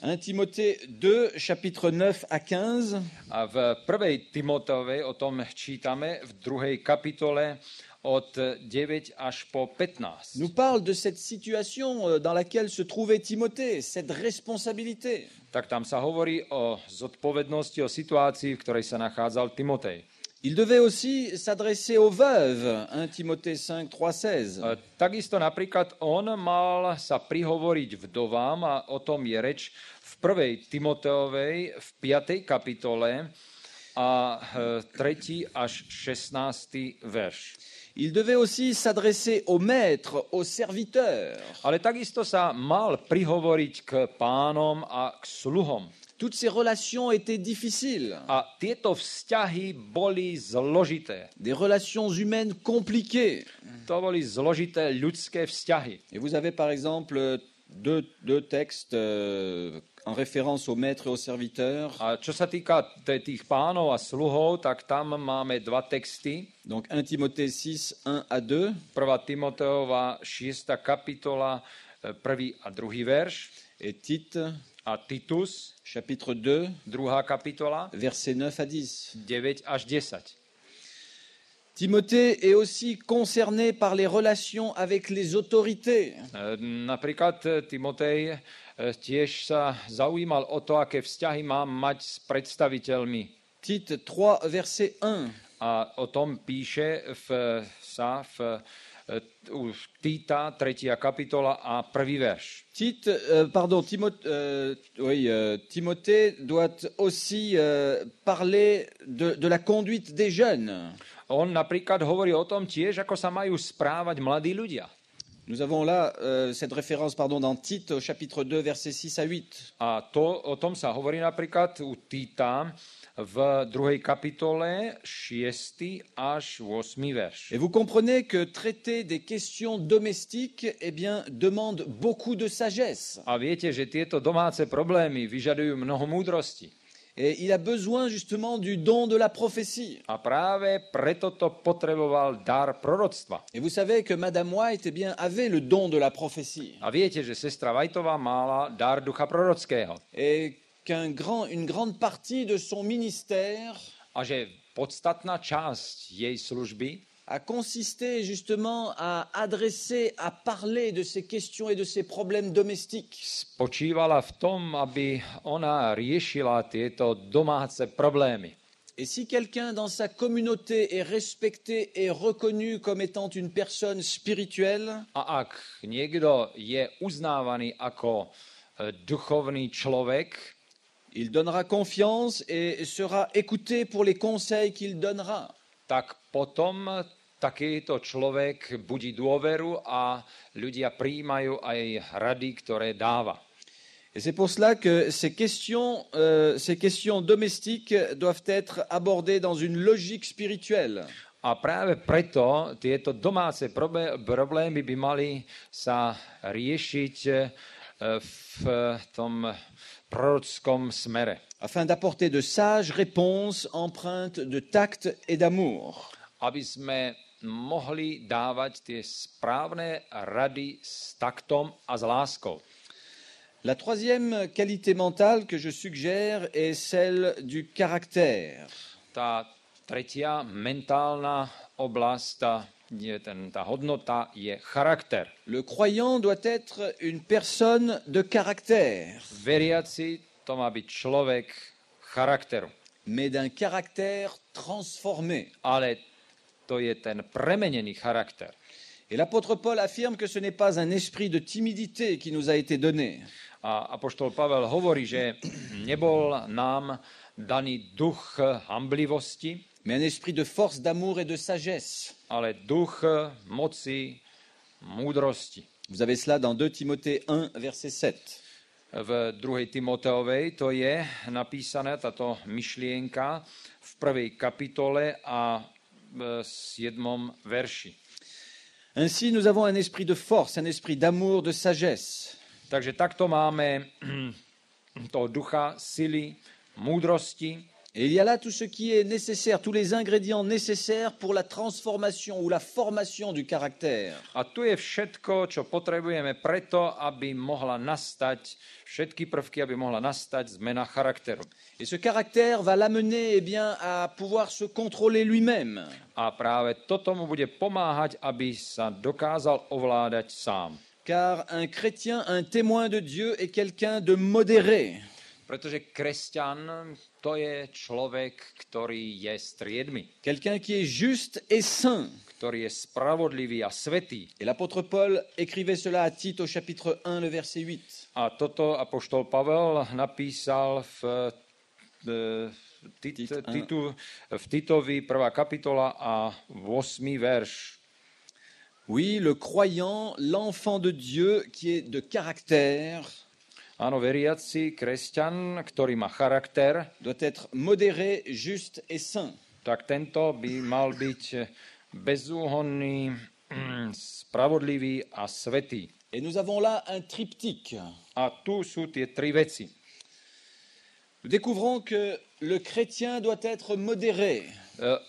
1 Timothée 2, chapitre 9 à 15. A v 1. Timoteovej o tom čítame v 2. kapitole od 9 až po 15. Nous parle de cette situation dans laquelle se trouvait Timothée, cette responsabilité. Tak tam sa hovorí o zodpovednosti, o situácii, v ktorej sa nachádzal Timotej. Il devait aussi s'adresser aux veuves, 1 Timothée 5, 3, 16. Takisto napríklad on mal sa prihovoriť vdovám a o tom je reč v 1. Timoteovej v 5. kapitole a 3. až 16. verš. Il devait aussi s'adresser aux maîtres, aux serviteurs. Ale takisto sa mal prihovoriť k pánom a k sluhom. Toutes ces relations étaient difficiles, A tieto vzťahy boli zložité. des relations humaines compliquées. To boli zložité ľudské vzťahy. Et vous avez par exemple deux textes en référence aux maîtres et aux serviteurs. A čo sa týka tých pánov a sluhov, tak tam máme dva texty. Donc 1 Timothée 6, 1 à 2. 1. Timoteova 6. kapitola, 1. a 2. verš. Et Tite, A Titus, chapitre 2, 2. kapitola, versets 9 à 10. 9 až 10. Timothée est aussi concerné par les relations avec les autorités. Napríklad Timotej tiež sa zaujímal o to, aké vzťahy má mať s predstaviteľmi. Tite 3, verset 1. A o tom píše v Týta, 3. kapitola a 1. verš. Timothée doit aussi parler de la conduite des jeunes. On napríklad hovorí o tom tiež, ako sa majú správať mladí ľudia. Nous avons là cette référence dans Tite au chapitre 2, versets 6 à 8. A o tom sa hovorí napríklad u Týta v 2. kapitole 6. až 8. verš. Et vous comprenez que traiter des questions domestiques demande beaucoup de sagesse. A viete, že tieto domáce problémy vyžadujú mnoho múdrosti. Et il a besoin justement du don de la prophétie. A práve preto to potreboval dar proroctva. Et vous savez que Madame White avait le don de la prophétie. A viete, že sestra Whiteová mala dar ducha prorockého. Et une grande partie de son ministère A že podstatná časť jej služby a consisté justement à adresser, à parler de ces questions et de ces problèmes domestiques. spočívala v tom, aby ona riešila tieto domáce problémy. Et si quelqu'un dans sa communauté est respecté et reconnu comme étant une personne spirituelle, A ak niekto je uznávaný ako duchovný človek, il donnera confiance et sera écouté pour les conseils qu'il donnera. tak potom takýto človek budí dôveru a ľudia prijímajú aj rady, ktoré dáva. Et c'est pour cela que ces questions domestiques doivent être abordées dans une logique spirituelle. A práve preto tieto domáce problémy by mali sa riešiť v tom prorockom smere. Afin d'apporter de sages réponses empreintes de tact et d'amour. Aby sme mohli dávať tie správne rady s taktom a s láskou. La troisième qualité mentale que je suggère est celle du caractère. Tá tretia mentálna oblasť, tá hodnota je charakter. Le croyant doit être une personne de caractère, Veriaci to má byť človek charakteru. mais d'un caractère transformé. Ale to je ten premenený charakter. Et l'apôtre Paul affirme que ce n'est pas un esprit de timidité qui nous a été donné, A apoštol Pavel hovorí, že nebol nám daný duch hamblivosti, mais un esprit de force, d'amour et de sagesse. ale duch moci, múdrosti. Vous avez cela dans 2 Timothée 1, verset 7. V 2. Timoteovej to je napísané, táto myšlienka, v 1. kapitole a v 7. verši. Ainsi, nous avons un esprit de force, un esprit d'amour, de sagesse. Takže takto máme toho ducha, sily, múdrosti. Et il y a là tout ce qui est nécessaire, tous les ingrédients nécessaires pour la transformation ou la formation du caractère. A tu je všetko, čo potrebujeme preto, aby mohla nastať, všetky prvky, aby mohla nastať zmena charakteru. Et ce caractère va l'amener à pouvoir se contrôler lui-même. A práve toto mu bude pomáhať, aby sa dokázal ovládať sám. Car un chrétien, un témoin de Dieu est quelqu'un de modéré. Pretože kresťan to je človek, ktorý je striedmy, Quelqu'un qui est juste et saint. ktorý je spravodlivý a svätý. Et l'apôtre Paul écrivait cela à Tite au chapitre 1, le verset 8. A toto apoštol Pavel napísal v Titovi 1. kapitola a 8. verš. Oui, le croyant, l'enfant de Dieu qui est de caractère, Áno, veriaci kresťan, ktorý má charakter, doit être modéré, juste et saint. tak tento by mal byť bezúhonný, spravodlivý a svätý. Et nous avons là un triptyque. A tu sú tie tri veci. Nous découvrons que le chrétien doit être modéré.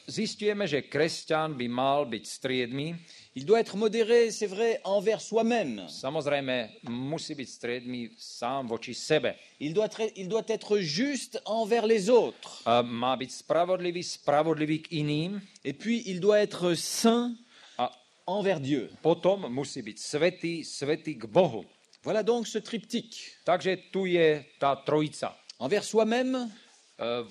Zistujeme, že kresťan by mal byť striedmy. Il doit être modéré, c'est vrai, envers soi-même. Samozrejme, musí byť striedmy sám voči sebe. Il doit être juste envers les autres. Má byť spravodlivý k iným. Et puis, il doit être saint A envers Dieu. potom musí byť svätý k Bohu. Voilà donc ce triptyque. Takže tu je tá trojica. Envers soi-même,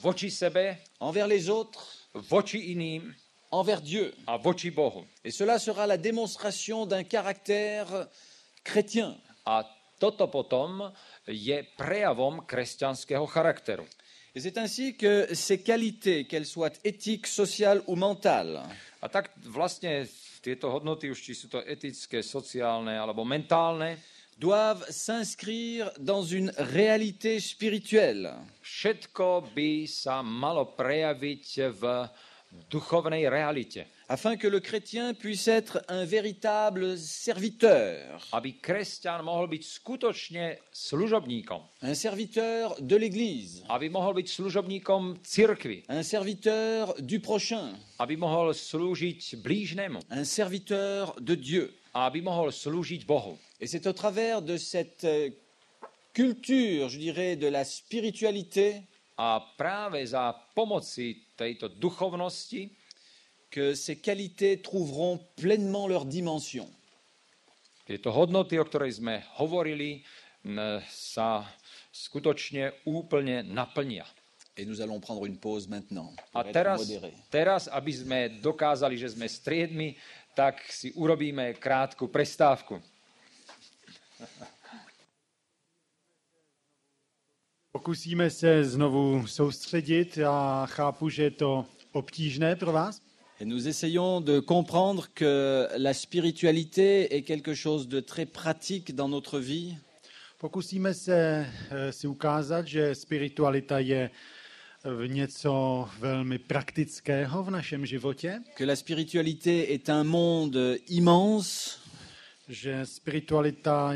Voči sebe, envers les autres, voči iným envers Dieu. a voči Bohu. Et cela sera la démonstration d'un caractère chrétien. A toto potom je prejavom kresťanského charakteru. Et c'est ainsi que ces qualités, qu'elles soient éthiques, sociales ou mentales, A tak vlastne tieto hodnoty, už či sú to etické, sociálne alebo mentálne, doivent s'inscrire dans une réalité spirituelle. všetko by sa malo prejaviť v duchovnej realite. afin que le chrétien puisse être un véritable serviteur, Aby kresťan mohol byť skutočne služobníkom. un serviteur de l'Église, Aby mohol byť služobníkom cirkvi. un serviteur du prochain, Aby mohol slúžiť blížnemu. un serviteur de Dieu. A aby mohol slúžiť Bohu. Et c'est au travers de cette culture, je dirais, de la spiritualité A práve za pomoci tejto duchovnosti que ces qualités trouveront pleinement leur dimension. tieto hodnoty, o ktorej sme hovorili, sa skutočne úplne naplnia. Et nous allons prendre une pause maintenant A pour être modérés. teraz, aby sme dokázali, že sme striedmi, tak si urobíme krátku prestávku. Pokusíme se znovu soustředit. Já chápu, že je to obtížné pro vás. Et nous essayons de comprendre que la spiritualité est quelque chose de très pratique dans notre vie, Pokusíme se si ukázat, že spiritualita je něco velmi praktického v našem životě, que la spiritualité est un monde immense, že spiritualita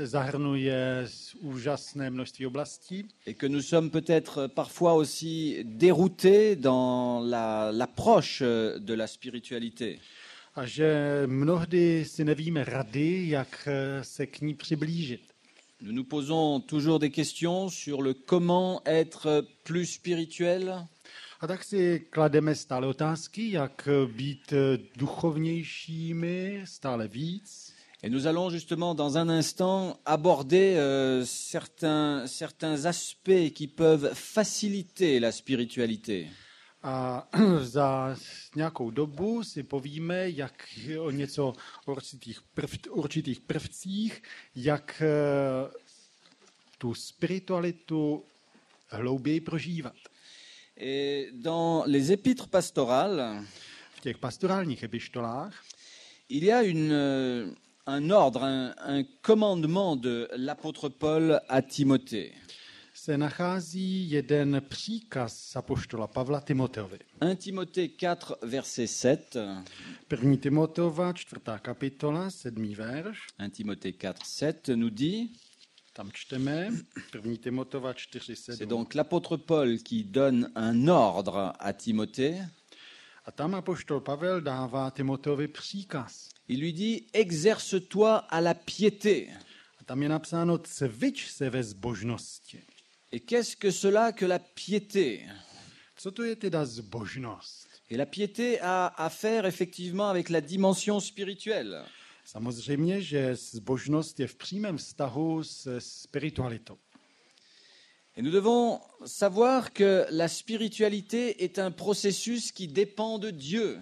zahrnuje úžasné množství oblastí et que nous sommes peut-être parfois aussi déroutés dans l'approche de la spiritualité. a že mnohdy si nevíme rady, jak se k ní přiblížit. Nous nous posons toujours des questions sur le comment être plus spirituel, A tak si klademe stále otázky, jak být duchovnějšími stále víc. et nous allons justement dans un instant aborder certains aspects qui peuvent faciliter la spiritualité. A za nějakou dobu si povíme o určitých prvcích, jak tu spiritualitu hlouběji prožívat. Et dans les épîtres pastorales, V těch pastorálních epištolách il y a un ordre, un commandement de l'apôtre Paul à Timothée. se nachází jeden příkaz apoštola Pavla Timoteovi. 1 Timothée 4, verset 7. 1. Timoteova, 4. kapitola, 7. verš. 1 Timothée 4, 7 nous dit, Tam čteme 1. Timotova 4, c'est 7. donc l'apôtre Paul qui donne un ordre à Timothée. A tam apoštol Pavel dává Timoteovi příkaz. Il lui dit, exerce-toi à la piété. A tam je napsáno, cvič se ve zbožnosti. Et qu'est-ce que cela que la piété? Co to je teda zbožnost? Et la piété a à faire effectivement avec la dimension spirituelle. Samozřejmě, že zbožnost je v přímém vztahu se spiritualitou. Et nous devons savoir que la spiritualité est un processus qui dépend de Dieu.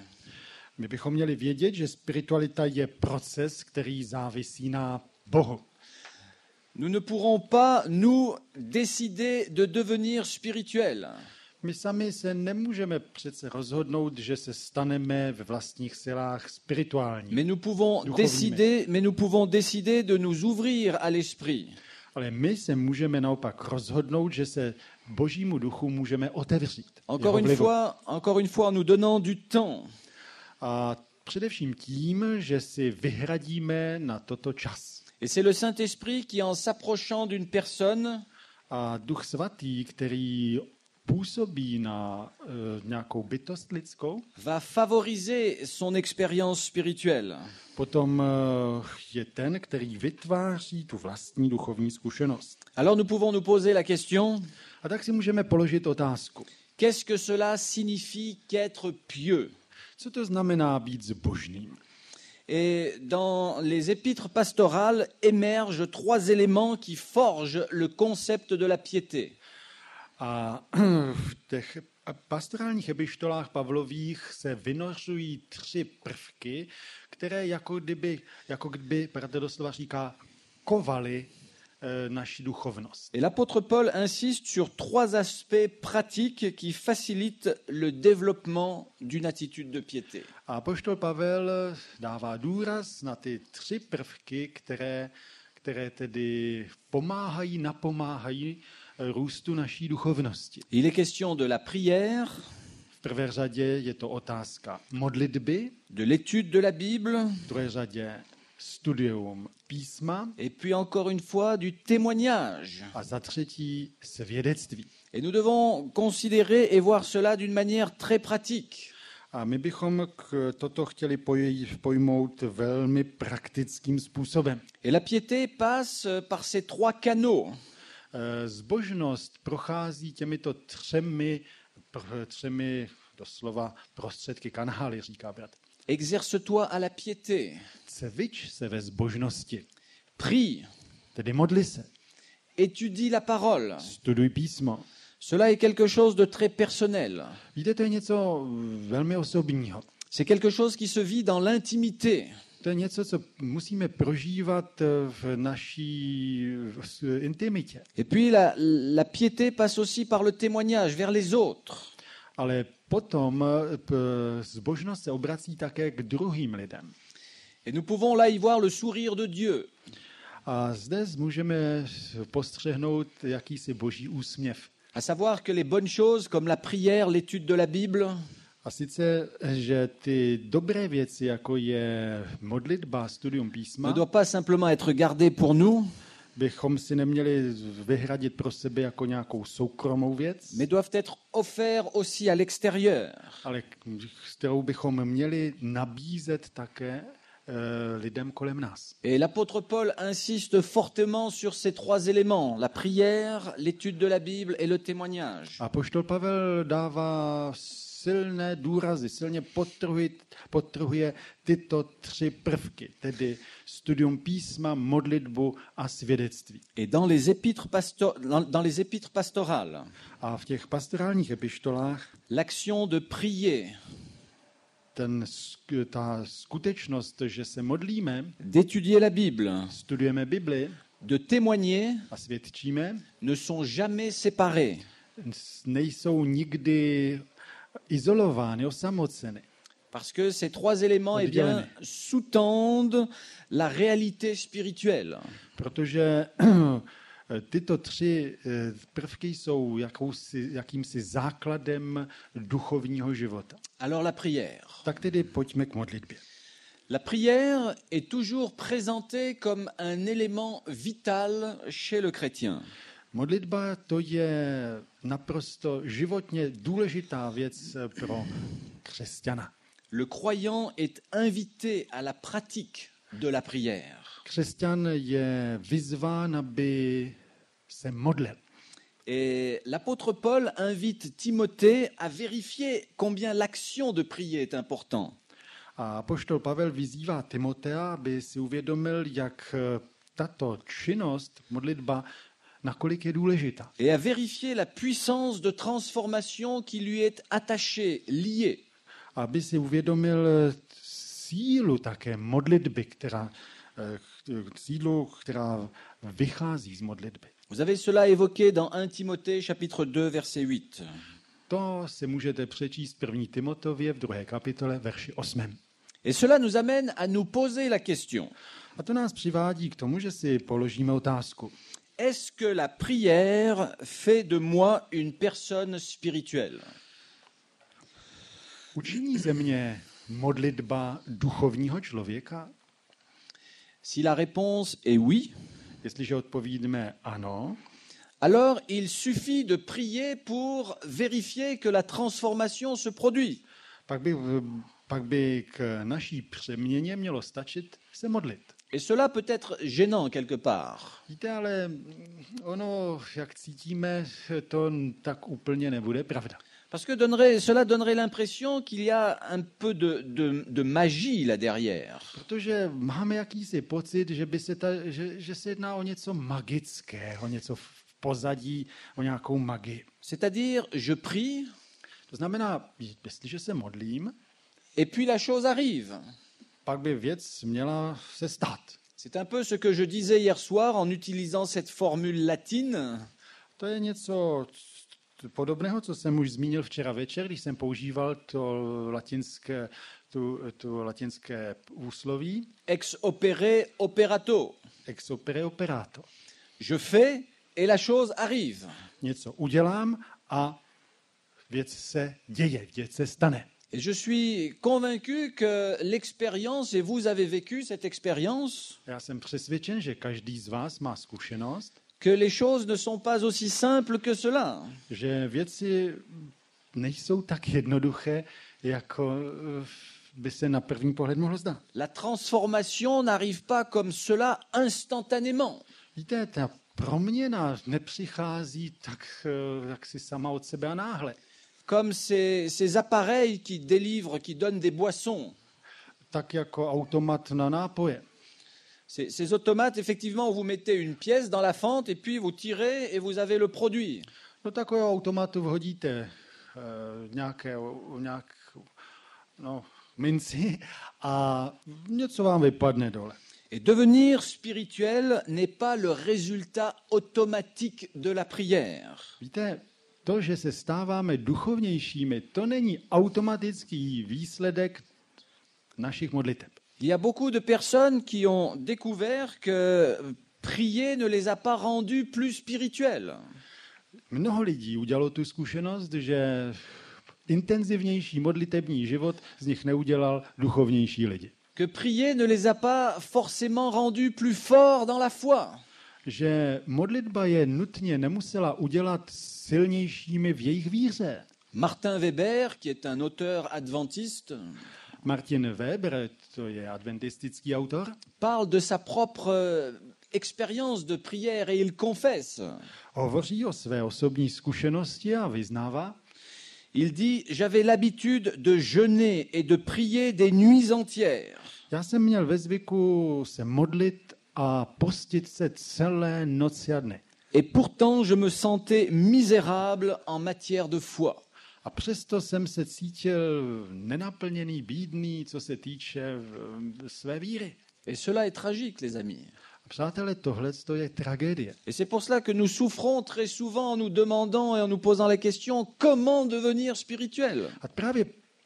My bychom měli vědět, že spiritualita je proces, který závisí na Bohu. Nous ne pourrons pas, nous, décider de devenir spirituels. My sami se nemůžeme přece rozhodnout, že se staneme ve vlastních silách spirituální. Mais nous pouvons décider de nous ouvrir à l'esprit. Ale my se můžeme naopak rozhodnout, že se Božímu duchu můžeme otevřít. Encore une fois, nous donnant du temps. A především tím, že si vyhradíme na toto čas. Et c'est le Saint-Esprit qui, en s'approchant d'une personne, A Duch Svatý, který působí na nějakou bytost lidskou, va favoriser son expérience spirituelle. potom je ten, který vytváří tu vlastní duchovní zkušenost. Alors nous pouvons nous poser la question, A tak si můžeme položit otázku. qu'est-ce que cela signifie qu'être pieux? Co to znamená být zbožným? Et dans les épîtres pastorales émergent trois éléments qui forgent le concept de la piété. A v těch pastorálních epištolách Pavlových se vynořují tři prvky, které jako kdyby doslova říká, kovaly naši duchovnost. Et l'apôtre Paul insiste sur trois aspects pratiques qui facilitent le développement d'une attitude de piété. A apoštol Pavel dává důraz na ty tři prvky, které tedy napomáhají růstu naší duchovnosti. Il est question de la prière, V prvé řadě je to otázka modlitby, de l'étude de la Bible, v druhé řadě studium písma et puis encore une fois du témoignage. a za třetí svědectví. Et nous devons considérer et voir cela d'une manière très pratique. A my bychom toto chtěli pojmout velmi praktickým způsobem. Et la piété passe par ces trois canaux. Zbožnost prochází těmito třemi doslova prostředky kanály, říká brat. Exerce-toi à la piété. Cvič se ve zbožnosti, Prie. tedy modli se, Étudie la parole. studuj písmo. Cela est quelque chose de très personnel. Víte, to je něco velmi osobního. C'est quelque chose qui se vit dans l'intimité. To je něco, co musíme prožívat v naší intimitě. Et puis la piété passe aussi par le témoignage vers les autres. Ale potom zbožnost se obrací také k druhým lidem. Et nous pouvons là y voir le sourire de Dieu. A zde můžeme postřehnout jakýsi boží úsměv. À savoir que les bonnes choses comme la prière, l'étude de la Bible, A sice, že ty dobré věci, jako je modlitba, studium ne písma, doivent pas simplement être gardées pour nous, bychom si neměli vyhradit pro sebe jako nějakou soukromou věc, mais doivent être offerts aussi à l'extérieur. ale s kterou bychom měli nabízet také lidem kolem nás. Et l'apôtre Paul insiste fortement sur ces trois éléments, la prière, l'étude de la Bible et le témoignage. A apoštol Pavel dává silné důrazy, silně podtrhuje tyto tři prvky, tedy studium písma, modlitbu a svědectví. Et dans les épîtres pastorales, A v těch pastorálních epištolách l'action de prier, ta skutečnost, že se modlíme, d'étudier la Bible, studujeme Bibli de témoigner a svědčíme, ne sont jamais séparés. nejsou nikdy izolovány, osamoceny. Parce que ces trois éléments eh bien, sous-tendent la réalité spirituelle. Protože tyto tři prvky jsou jakýmsi základem duchovního života. Alors la prière. Tak tedy pojďme k modlitbě. La prière est toujours présentée comme un élément vital chez le chrétien. Modlitba to je naprosto životně důležitá věc pro křesťana. Le croyant est invité à la pratique de la prière. Křesťan je vyzván, aby se modlil. Et l'apôtre Paul invite Timothée à vérifier combien l'action de prier est importante. A apoštol Pavel vyzývá Timotea, aby si uvědomil, jak tato činnost, modlitba, nakolik je důležitá. Et à vérifier la puissance de transformation qui lui est attachée, liée. Aby si uvědomil sílu také modlitby, která vychází z modlitby. Vous avez cela évoqué dans 1 Timothée chapitre 2 verset 8. To si můžete přečíst 1. Timotově v 2. kapitole, verši 8. Et cela nous amène à nous poser la question. A to nás přivádí k tomu, že si položíme otázku. Est-ce que la prière fait de moi une personne spirituelle? Učiní ze mě modlitba duchovního člověka? Si la réponse est oui, Jestliže odpovíme ano, alors il suffit de prier pour vérifier que la transformation se produit. pak by k naší přeměně mělo stačit se modlit. Et cela peut être gênant quelque part. Víte, ale ono, jak cítíme, to tak úplně nebude pravda. Parce que cela donnerait l'impression qu'il y a un peu de magie là derrière. Protože máme jakýsi pocit, že se jedná o něco magického, něco v pozadí, o nějakou magii. C'est-à-dire, je prie, To znamená, jestliže se modlím, et puis la chose arrive. pak by věc měla se stát. C'est un peu ce que je disais hier soir en utilisant cette formule latine. To je něco podobného, co jsem už zmínil včera večer, když jsem používal to latinské úsloví. Ex opere operato. Ex opere operato. Je fais et la chose arrive. Něco udělám a věc se děje, věc se stane. Et je suis convaincu que l'expérience, et vous avez vécu cette expérience, Já jsem přesvědčen, že každý z vás má zkušenost, que les choses ne sont pas aussi simples que cela. že věci nejsou tak jednoduché, jako by se na první pohled mohlo zdát. La transformation n'arrive pas comme cela instantanément. Víte, ta proměna nepřichází tak si sama od sebe a náhle. Comme ces appareils qui délivrent, qui donnent des boissons. Tak jako automat na nápoje. Ces automates, effectivement, où vous mettez une pièce dans la fente et puis vous tirez et vous avez le produit. Do takového automatu vhodíte minci a něco vám vypadne dole. Et devenir spirituel n'est pas le résultat automatique de la prière. Víte, to, že se stáváme duchovnějšími, to není automatický výsledek našich modliteb. Il y a beaucoup de personnes qui ont découvert que prier ne les a pas rendus plus spirituels. Mnoho lidí udělalo tu zkušenost, že intenzivnější modlitební život z nich neudělal duchovnější lidi. Que prier ne les a pas forcément rendus plus forts dans la foi. Že modlitba je nutně nemusela udělat silnějšími v jejich víře. Martin Weber, qui est un auteur adventiste, Martin Weber, to je adventistický autor, parle de sa propre expérience de prière et il confesse. hovoří o své osobní zkušenosti a vyznává. Il dit: j'avais l'habitude de jeûner et de prier des nuits entières. Já jsem měl ve zvyku se modlit a postit se celé noci a dny. Et pourtant, je me sentais misérable en matière de foi. A přesto jsem se cítil nenaplněný, bídný, co se týče své víry. Et cela est tragique, les amis. Přátelé, tohle je tragédie. Et c'est pour cela que nous souffrons très souvent en nous demandant et en nous posant la question: comment devenir spirituel? A právě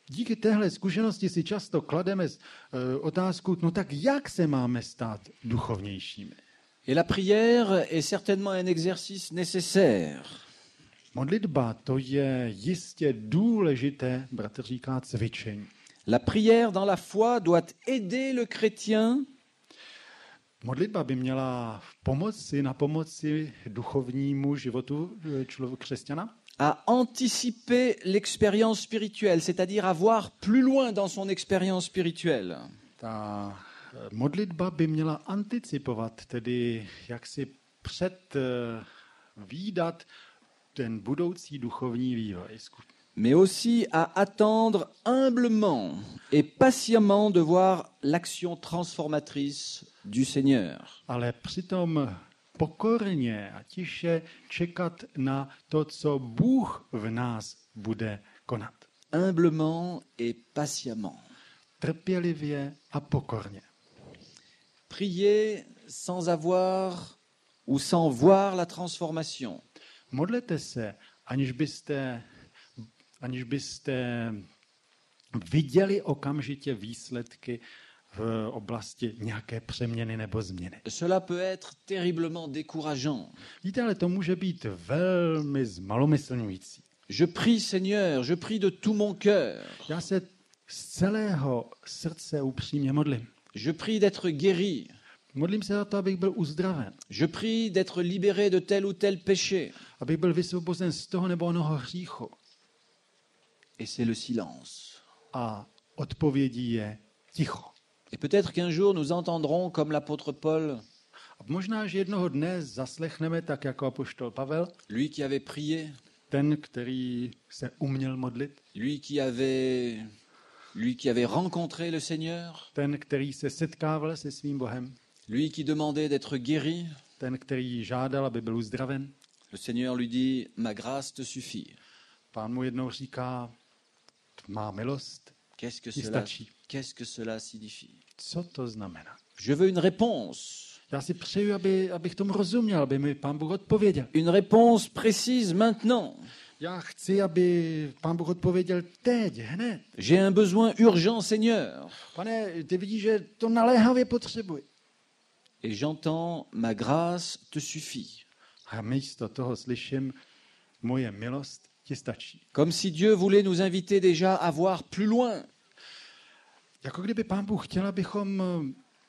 díky téhle zkušenosti si často klademe otázku, no tak jak se máme stát duchovnějšími? Et la prière est certainement un exercice nécessaire. Modlitba, to je jistě důležité, bratr říká, cvičení. La prière dans la foi doit aider le chrétien Modlitba by měla na pomoci duchovnímu životu křesťana à anticiper l'expérience spirituelle, c'est-à-dire à voir plus loin dans son expérience spirituelle. Ta modlitba by měla anticipovat, tedy jak si předvídat ten budoucí duchovní vývoj. Mais aussi à attendre humblement et patiemment de voir l'action transformatrice du Seigneur. Ale přitom pokorně a tiše čekat na to, co Bůh v nás bude konat. Humblement et patiemment. Trpělivě a pokorně. Prier sans avoir ou sans voir la transformation. Modlete se, aniž byste viděli okamžitě výsledky v oblasti nějaké přeměny nebo změny. Cela peut être terriblement décourageant. Víte, ale to může být velmi zmalomyslňující. Je prie, Seigneur, je prie de tout mon cœur. Já se z celého srdce upřímně modlím. Je prie d'être guéri. Modlím se za to, abych byl uzdraven. Je prie d'être libéré de tel ou tel péché. Abych byl vysvobozen z toho nebo onoho hříchu. Et c'est le silence. A odpovědí je ticho. Et peut-être qu'un jour nous entendrons, comme l'apôtre Paul, A možná, že jednoho dne zaslechneme tak jako apoštol Pavel, lui qui avait prié, ten, který se uměl modlit, lui qui avait rencontré le Seigneur, ten, který se setkával se svým Bohem, lui qui demandait d'être guéri. ten, který žádal, aby byl uzdraven. Le Seigneur lui dit: ma grâce te suffit. Pán mu jednou říká, má milost, Qu'est-ce que cela signifie? co to znamená? Je veux une réponse. Já si přeju, abych tomu rozuměl, aby mi Pán Bůh odpověděl. Une réponse précise maintenant. Já chci, aby Pán Bůh odpověděl teď, hned. J'ai un besoin urgent, Seigneur. Pane, ty vidíš, že to naléhavě potřebuji. Et j'entends: ma grâce te suffit. A místo toho slyším, moje milost ti stačí. Comme si Dieu voulait nous inviter déjà à voir plus loin. Jako kdyby Pán Bůh chtěl, abychom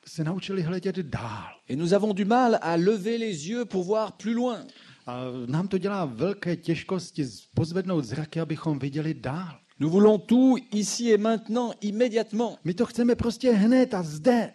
se naučili hledět dál. Et nous avons du mal à lever les yeux pour voir plus loin. A nám to dělá velké těžkosti pozvednout zraky, abychom viděli dál. Nous voulons tout ici et maintenant, immédiatement. My to chceme prostě hned a zde.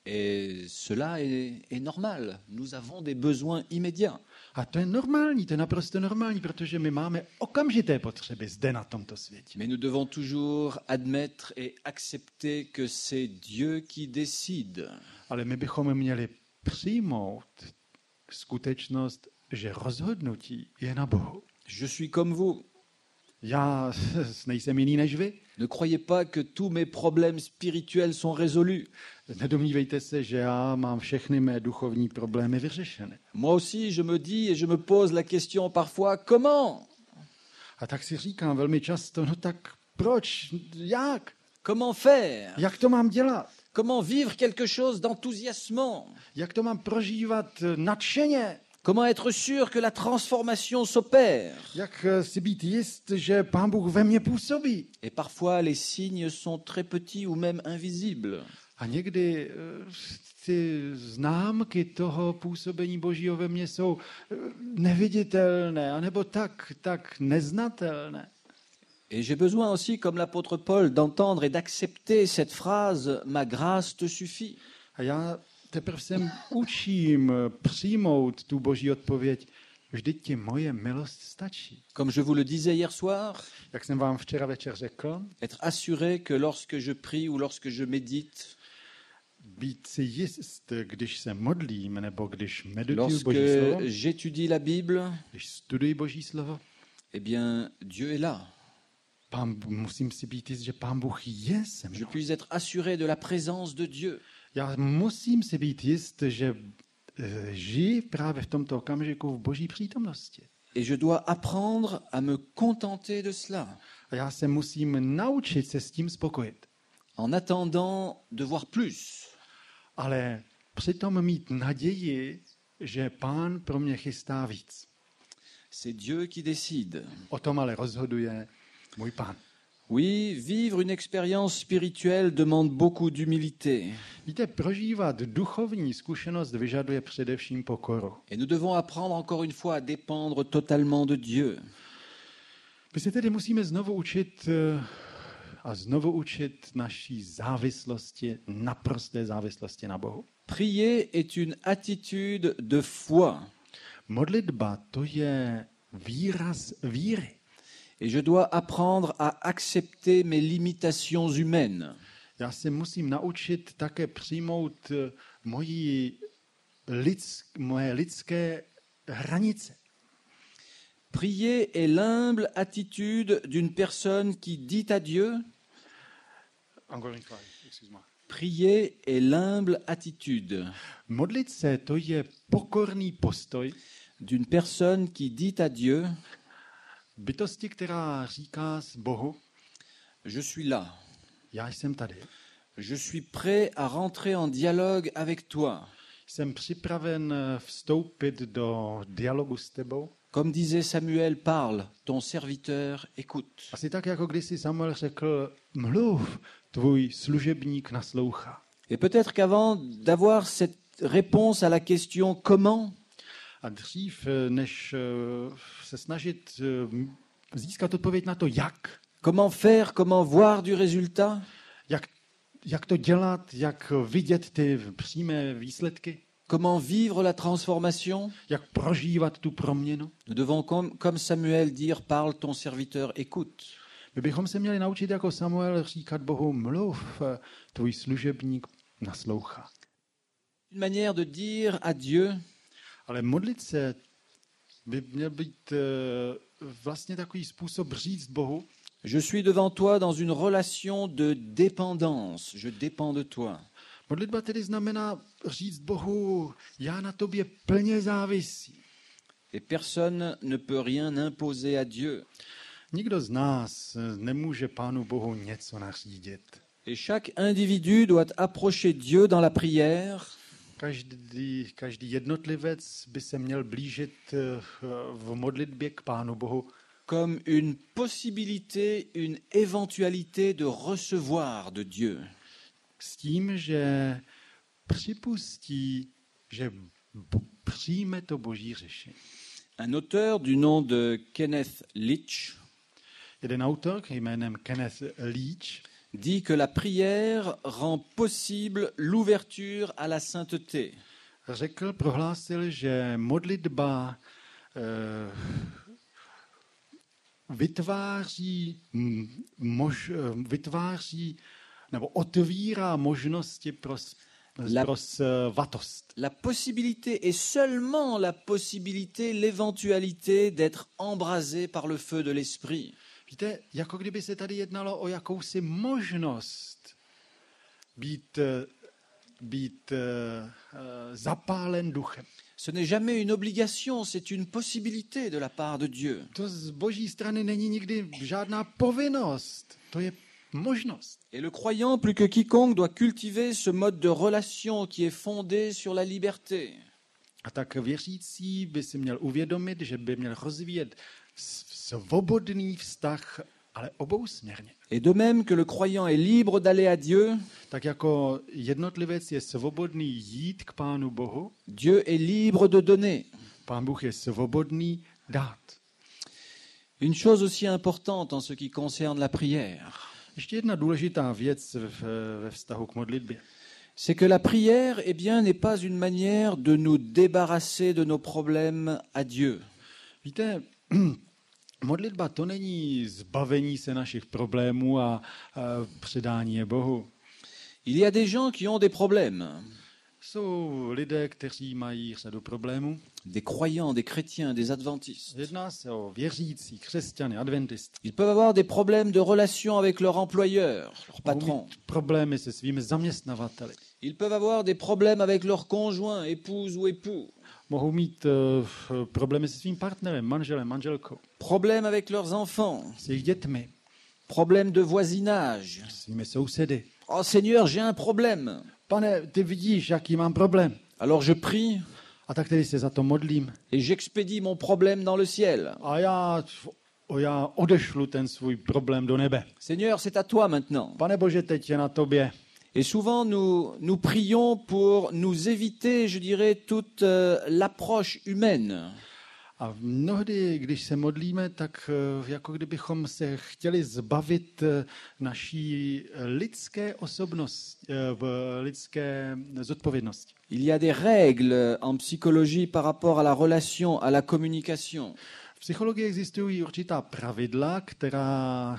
Et cela est normal. Nous avons des besoins immédiats. A to je normální, to je naprosto normální, protože my máme okamžité potřeby zde na tomto světě. Mais nous devons toujours admettre et accepter que c'est Dieu qui décide. Ale my bychom měli přijmout skutečnost, že rozhodnutí je na Bohu. Je suis comme vous. Já nejsem jiný než vy. Ne croyez pas que tous mes problèmes spirituels sont résolus. Nedomnívejte se, že já mám všechny mé duchovní problémy vyřešeny. Moi aussi, je me dis et je me pose la question parfois, comment? A tak si říkám velmi často, no tak proč, jak? Comment faire? Jak to mám dělat? Comment vivre quelque chose d'enthousiasmant? Jak to mám prožívat nadšeně? Comment être sûr que la transformation s'opère? Jak si být jist, že Pán Bůh ve mně působí? Et parfois, les signes sont très petits ou même invisibles. A někdy ty známky toho působení Božího ve mně jsou neviditelné, anebo tak neznatelné. Et j'ai besoin aussi, comme l'apôtre Paul, d'entendre et d'accepter cette phrase « Ma grâce te suffit ». A já teprve se učím přijmout tu Boží odpověď. Vždyť ti moje milost stačí. Comme je vous le disais hier soir, Jak jsem vám včera večer řekl, être assuré que lorsque je prie ou lorsque je médite, být si jist, když se modlím nebo když medituji lorsque Boží slovo, j'étudie la Bible, když studuji Boží slovo, eh bien, Dieu est là. Musím si být jist, že Pán Bůh je se Je mnou. puis être assuré de la présence de Dieu. Já musím si být jist, že žiji právě v tomto okamžiku v Boží přítomnosti. Et je dois apprendre à me contenter de cela, A já se musím naučit se s tím spokojit. en attendant de voir plus. Ale přitom mít naději, že Pán pro mě chystá víc. C'est Dieu qui décide. O tom ale rozhoduje můj Pán. Oui, vivre une expérience spirituelle demande beaucoup d'humilité. Víte, prožívat duchovní zkušenost vyžaduje především pokoru. Et nous devons apprendre encore une fois à dépendre totalement de Dieu. My se tedy musíme znovu učit naší závislosti, naprosté závislosti na Bohu. Prier est une attitude de foi. Modlitba to je výraz víry. Et je dois apprendre à accepter mes limitations humaines. Já se musím naučit také přijmout moje lidské hranice. Prier est l'humble attitude d'une personne qui dit à Dieu. Prier est l'humble attitude Modlit se to je pokorný postoj d'une personne qui dit à Dieu, bytosti, která říká Bohu, je suis là, já jsem tady. je suis prêt à rentrer en dialogue avec toi. Jsem připraven vstoupit do dialogu s tebou. Comme disait Samuel, parle, ton serviteur écoute. Asi tak, jako kdysi Samuel řekl, mluv, tvůj služebník naslouchá. Et peut-être qu'avant d'avoir cette réponse à la question comment, A dřív, než se snažit získat odpověď na to, comment faire, comment voir du résultat, jak to dělat, jak vidět ty přímé výsledky, comment vivre la transformation, jak prožívat tu proměnu, nous devons, comme Samuel, dire, parle, ton serviteur écoute. my bychom se měli naučit jako Samuel říkat Bohu, mluv, tvůj služebník naslouchá. Une manière de dire à Dieu, Ale modlit se by měl být vlastně takový způsob říct Bohu, je suis devant toi dans une relation de dépendance, je dépends de toi. modlitba tedy znamená říct Bohu, já na tobě plně závisím. Et personne ne peut rien imposer à Dieu. Nikdo z nás nemůže Pánu Bohu něco nařídit. Et chaque individu doit approcher Dieu dans la prière Každý jednotlivec by se měl blížit v modlitbě k Pánu Bohu comme une possibilité, une éventualité de recevoir de Dieu. S tím, že připustí, že přijme to boží řešení. Un auteur du nom de Kenneth Leach Jeden autor jménem Kenneth Leach dit que la prière rend possible l'ouverture à la sainteté. prohlásil, že modlitba vytváří nebo otvírá možnosti pro svatost. La possibilité est seulement la possibilité, l'éventualité d'être embrasé par le feu de l'esprit. Víte, jako kdyby se tady jednalo o jakousi možnost být zapálen duchem. Ce n'est jamais une obligation, c'est une possibilité de la part de Dieu. To z boží strany není nikdy žádná povinnost, to je možnost. Et le croyant, plus que quiconque, doit cultiver ce mode de relation qui est fondé sur la liberté. A tak věřící by si měl uvědomit, že by měl rozvíjet svobodný vztah, ale obousměrně. Et de même que le croyant est libre d'aller à Dieu, Tak jako jednotlivec je svobodný jít k Pánu Bohu, Dieu est libre de donner. Pán Bůh je svobodný dát. Une chose aussi importante en ce qui concerne la prière, Ještě jedna důležitá věc ve vztahu k modlitbě. c'est que la prière, eh bien, n'est pas une manière de nous débarrasser de nos problèmes à Dieu. Víte, modlitba to není zbavení se našich problémů a předání je Bohu. Il y a des gens qui ont des problèmes, Jsou lidé, kteří mají řadu problémů. des croyants, des chrétiens, des adventistes. Jedná se o věřící, křesťany, adventisty. Ils peuvent avoir des problèmes de relation avec leur employeur, leur Mohou patron. mít problémy se svými zaměstnavateli. Ils peuvent avoir des problèmes avec leur conjoint, épouse ou époux. Mohou mít problémy se svým partnerem, manželem, manželkou, Problèmes avec leurs enfants. s jejich dětmi, Problèmes de voisinage. s svými sousedy. Oh Seigneur, j'ai un problème. Pane, ty vidíš, jaký mám problém. Alors je prie A tak tedy se za to modlím. et j'expédie mon problème dans le ciel. A já odešlu ten svůj problém do nebe. Seigneur, c'est à toi maintenant. Pane Bože, teď je na tobě. Et souvent, nous prions pour nous éviter, je dirais, toute l'approche humaine. A mnohdy, když se modlíme, tak jako kdybychom se chtěli zbavit naší lidské osobnosti, lidské zodpovědnosti. Il y a des règles en psychologie par rapport à la relation, à la communication. V psychologii existují určitá pravidla, která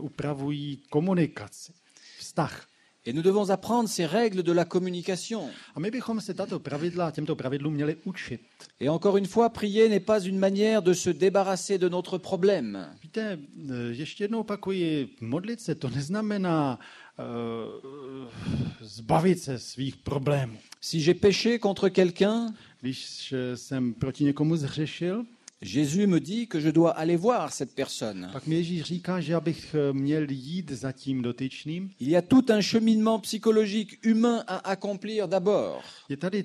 upravují komunikaci, vztah. Et nous devons apprendre ces règles de la communication. A my bychom se těmto pravidlům měli učit. Et encore une fois, prier n'est pas une manière de se débarrasser de notre problème. Víte, ještě jednou opakuji, modlit se to neznamená zbavit se svých problémů. Si j'ai péché contre quelqu'un, Když jsem proti někomu zhřešil, Jésus me dit que je dois aller voir cette personne. pak mi Ježíš říká, že abych měl jít za tím dotyčným. Il y a tout un cheminement psychologique humain à accomplir d'abord. Je tady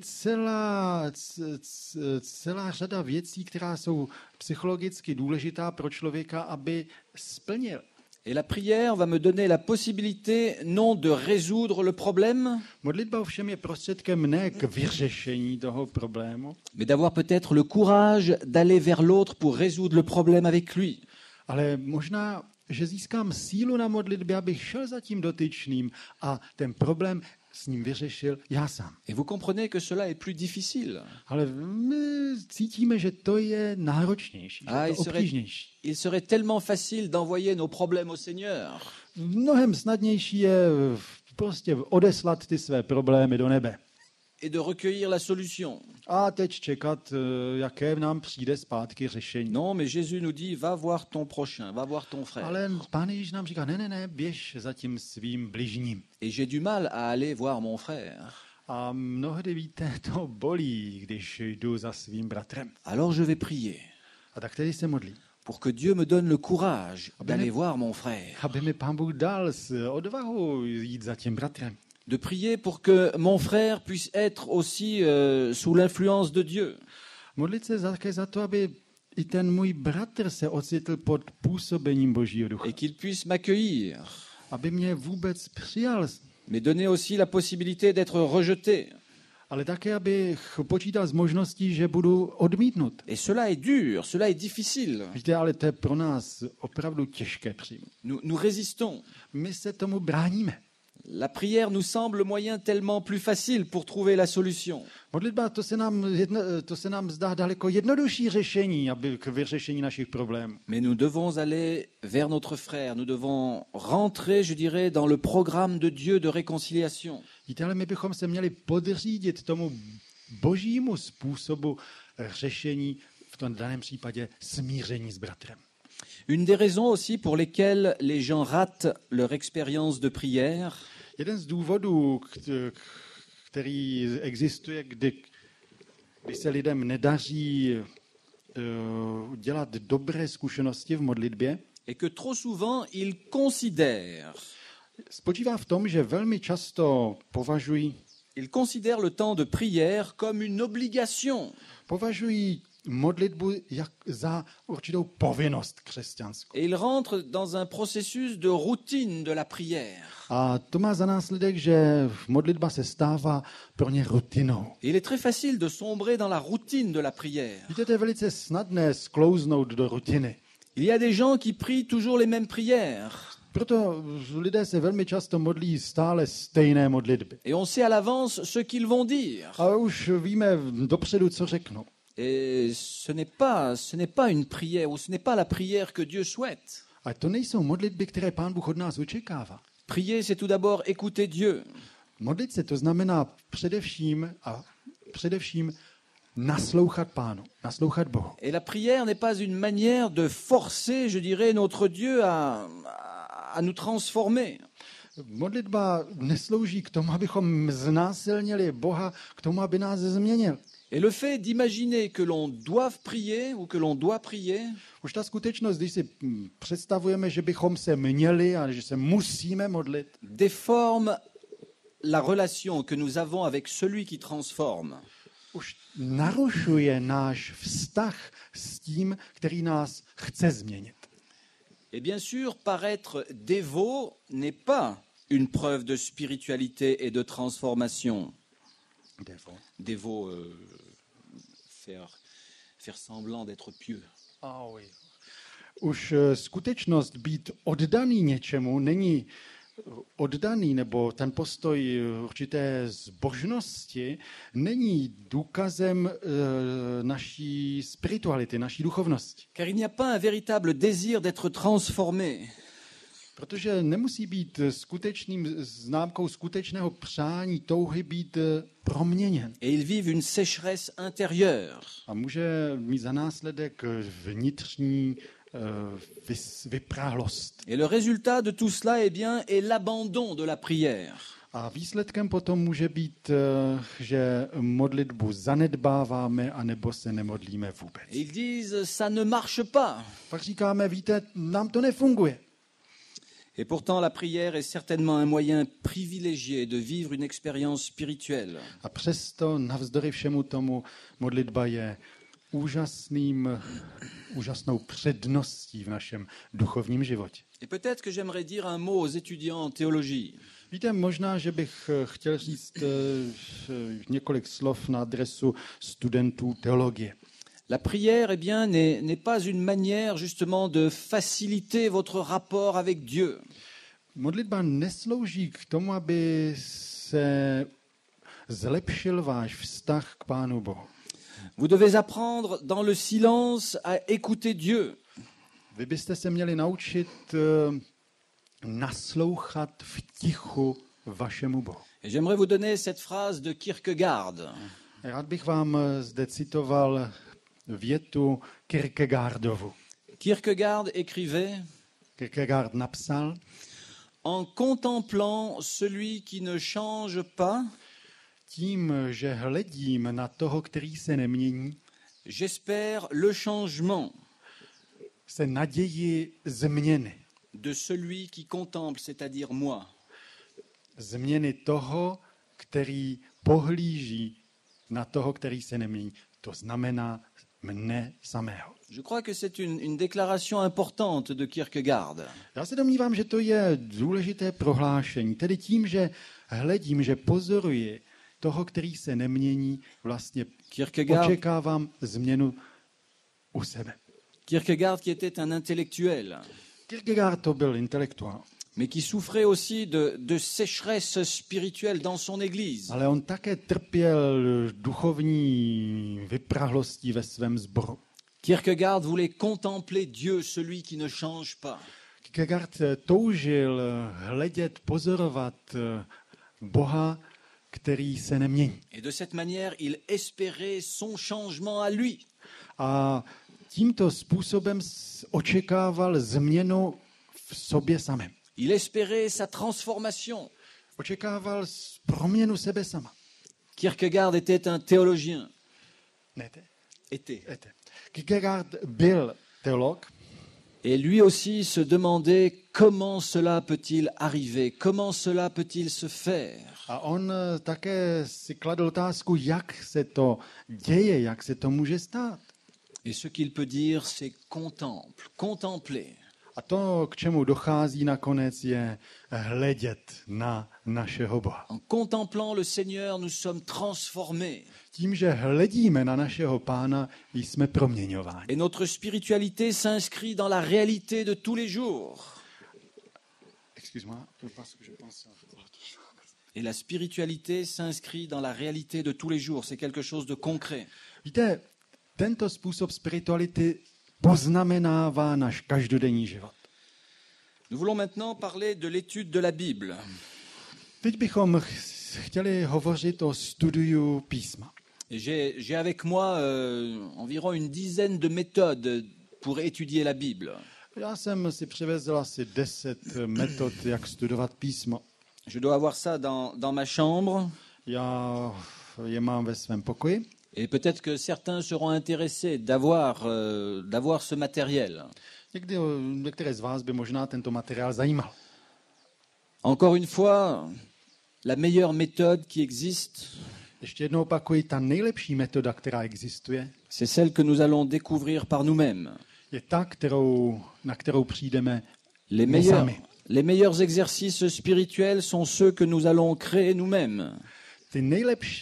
celá řada věcí, která jsou psychologicky důležitá pro člověka, aby splnil. Et la prière va me donner la possibilité non de résoudre le problème, Modlitba ovšem je prostředkem ne k vyřešení toho problému, mais d'avoir peut-être le courage d'aller vers l'autre pour résoudre le problème avec lui. ale možná, že získám sílu na modlitbě, abych šel za tím dotyčným a ten problém s ním vyřešil já sám. Et vous comprenez que cela est plus difficile. Ale my cítíme, že to je náročnější, že to je obtížnější. Il serait tellement facile d'envoyer nos problèmes au Seigneur. Mnohem snadnější je prostě odeslat ty své problémy do nebe. Et de recueillir la solution. A teď čekat, jaké nám přijde zpátky řešení. Non, mais Jésus nous dit, va voir ton prochain, va voir ton frère. Ale Pán Ježíš nám říká, ne, běž za tím svým bližním. Et j'ai du mal à aller voir mon frère. A mnohdy, víte, to bolí, když jdu za svým bratrem. Alors je vais prier A tak tedy se modlí. pour que Dieu me donne le courage d'aller voir mon frère. Aby mi Pán Bůh dal odvahu jít za tím bratrem. De prier pour que mon frère puisse être aussi sous l'influence de Dieu. Modlit se také za to, aby i ten můj bratr se ocitl pod působením Božího ducha. et qu'il puisse m'accueillir, Aby mě vůbec přijal, mais donner aussi la possibilité d'être rejeté. ale také, abych počítal s možností, že budu odmítnut. Et cela est dur, cela est difficile. Víte, ale to je pro nás opravdu těžké přijmout. Nous résistons. My se tomu bráníme. La prière nous semble le moyen tellement plus facile pour trouver la solution. Modlitba, to se nám zdá daleko jednodušší řešení, aby k vyřešení našich problémů. Mais nous devons aller vers notre frère, nous devons rentrer, je dirais, dans le programme de Dieu de réconciliation. Víte, ale my bychom se měli podřídit tomu božímu způsobu řešení, v tom daném případě smíření s bratrem. Une des raisons aussi pour lesquelles les gens ratent leur expérience de prière, Jeden z důvodů, který existuje, kdy se lidem nedaří dělat dobré zkušenosti v modlitbě, est que trop souvent ils considèrent spočívá v tom, že velmi často le temps de prière comme une obligation. považují modlitbu za určitou povinnost křesťanskou. Et ils rentrent dans un processus de routine de la prière. A to má za následek, že modlitba se stává pro ně rutinou. Et il est très facile de sombrer dans la routine de la prière. Víte, to je velice snadné sklouznout do rutiny. Il y a des gens qui prient toujours les mêmes prières. Proto lidé se velmi často modlí stále stejné modlitby. Et on sait à l'avance ce qu'ils vont dire. Ale už víme dopředu, co řeknou. Et ce n'est pas une prière, ou ce n'est pas la prière que Dieu souhaite. A to nejsou modlitby, které Pán Bůh od nás očekává. Prier, c'est tout d'abord écouter Dieu. Modlit se to znamená především naslouchat Pánu, naslouchat Bohu. Et la prière n'est pas une manière de forcer, je dirais, notre Dieu à nous transformer. Modlitba neslouží k tomu, abychom znásilnili Boha, k tomu, aby nás změnil. Et le fait d'imaginer que l'on doit prier ou que l'on doit prier, Už ta skutečnost, když si představujeme, že bychom se měli a že se musíme modlit, déforme la relation que nous avons avec celui qui transforme. už narušuje náš vztah s tím, který nás chce změnit. Et bien sûr, paraître dévot n'est pas une preuve de spiritualité et de transformation. Dévot, faire semblant d'être pieux. Už skutečnost být oddaný něčemu není oddaný, nebo ten postoj určité zbožnosti není důkazem naší spirituality, naší duchovnosti. Car il n'y a pas un véritable désir d'être transformé. Protože nemusí být známkou skutečného přání, touhy být proměněn. Et ils vivent une sécheresse intérieure. A může mít za následek vnitřní vypráhlost. Et le résultat de tout cela, est l'abandon de la prière. A výsledkem potom může být, že modlitbu zanedbáváme, anebo se nemodlíme vůbec. Et ils disent, ça ne marche pas. Pak říkáme, víte, nám to nefunguje. Et pourtant, la prière est certainement un moyen privilégié de vivre une expérience spirituelle. A přesto, navzdory všemu tomu, modlitba je úžasnou předností v našem duchovním životě. Et peut-être que j'aimerais dire un mot aux étudiants en théologie. Víte, možná, že bych chtěl říct několik slov na adresu studentů teologie. La prière, n'est pas une manière justement de faciliter votre rapport avec Dieu. Modlitba neslouží k tomu, aby se zlepšil váš vztah k Pánu Bohu. Vous devez apprendre dans le silence à écouter Dieu. Vy byste se měli naučit naslouchat v tichu vašemu Bohu. Et j'aimerais vous donner cette phrase de Kierkegaard. Rád bych vám zde citoval větu Kierkegaardovu. Kierkegaard napsal: En contemplant celui qui ne change pas, tím, že hledím na toho, který se nemění, j'espère le changement se naději změny. De celui qui contemple, c'est-à-dire moi. Změny toho, který pohlíží na toho, který se nemění. To znamená mne samého. Je crois que c'est une déclaration importante de Kierkegaard. Já se domnívám, že to je důležité prohlášení. Tedy tím, že hledím, že pozoruji toho, který se nemění, vlastně očekávám změnu u sebe. Kierkegaard qui était un intellectuel, Kierkegaard to byl intelektuál, mais qui souffrait aussi de sécheresse spirituelle dans son église. ale on také trpěl duchovní vyprahlostí ve svém sboru. Kierkegaard voulait contempler Dieu, celui qui ne change pas. Kierkegaard toužil hledět, pozorovat Boha, který se nemění. Et de cette manière, il espérait son changement à lui. A tímto způsobem očekával změnu v sobě samém. Il espérait sa transformation. Očekával proměnu sebe sama. Kierkegaard était un théologien. Était. Kierkegaard byl teolog. Et lui aussi se demandait comment cela peut-il arriver, comment cela peut-il se faire. A on také si kladl otázku, jak se to děje, jak se to může stát. Et ce qu'il peut dire, c'est contempler. A to, k čemu dochází nakonec, je hledět na našeho Boha. En contemplant le Seigneur, nous sommes transformés. Tím, že hledíme na našeho Pána, jsme proměňováni. Et notre spiritualité s'inscrit dans la réalité de tous les jours. Et la spiritualité s'inscrit dans la réalité de tous les jours. C'est quelque chose de concret. Víte, tento způsob spirituality poznamenává náš každodenní život. Nous voulons maintenant parler de l'étude de la Bible. Teď bychom chtěli hovořit o studiu písma. J'ai avec moi environ une dizaine de méthodes pour étudier la Bible. Já jsem si přivezl asi 10 metod, jak studovat písmo. Je dois avoir ça dans ma chambre. Já je mám ve svém pokoji. Et peut-être que certains seront intéressés d'avoir ce matériel. Některé z vás by možná tento materiál zajímal. Encore une fois, la meilleure méthode qui existe, Ještě jednou opakuji, ta nejlepší metoda, která existuje, c'est celle que nous allons découvrir par nous-mêmes. je ta, na kterou přijdeme Les sami. meilleurs exercices spirituels sont ceux que nous allons créer nous-mêmes.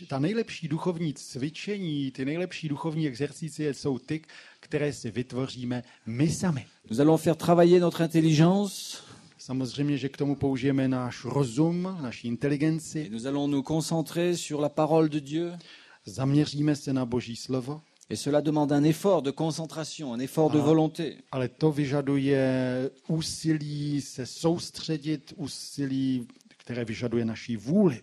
Ta nejlepší duchovní cvičení, ty nejlepší duchovní exercice jsou ty, které si vytvoříme my sami. Nous allons faire travailler notre intelligence. Samozřejmě, že k tomu použijeme náš rozum, naši Et inteligenci, nous allons nous concentrer sur la parole de Dieu. zaměříme se na Boží slovo, Et cela demande un effort de concentration, un effort de volonté. ale to vyžaduje úsilí se soustředit, úsilí, které vyžaduje naší vůli.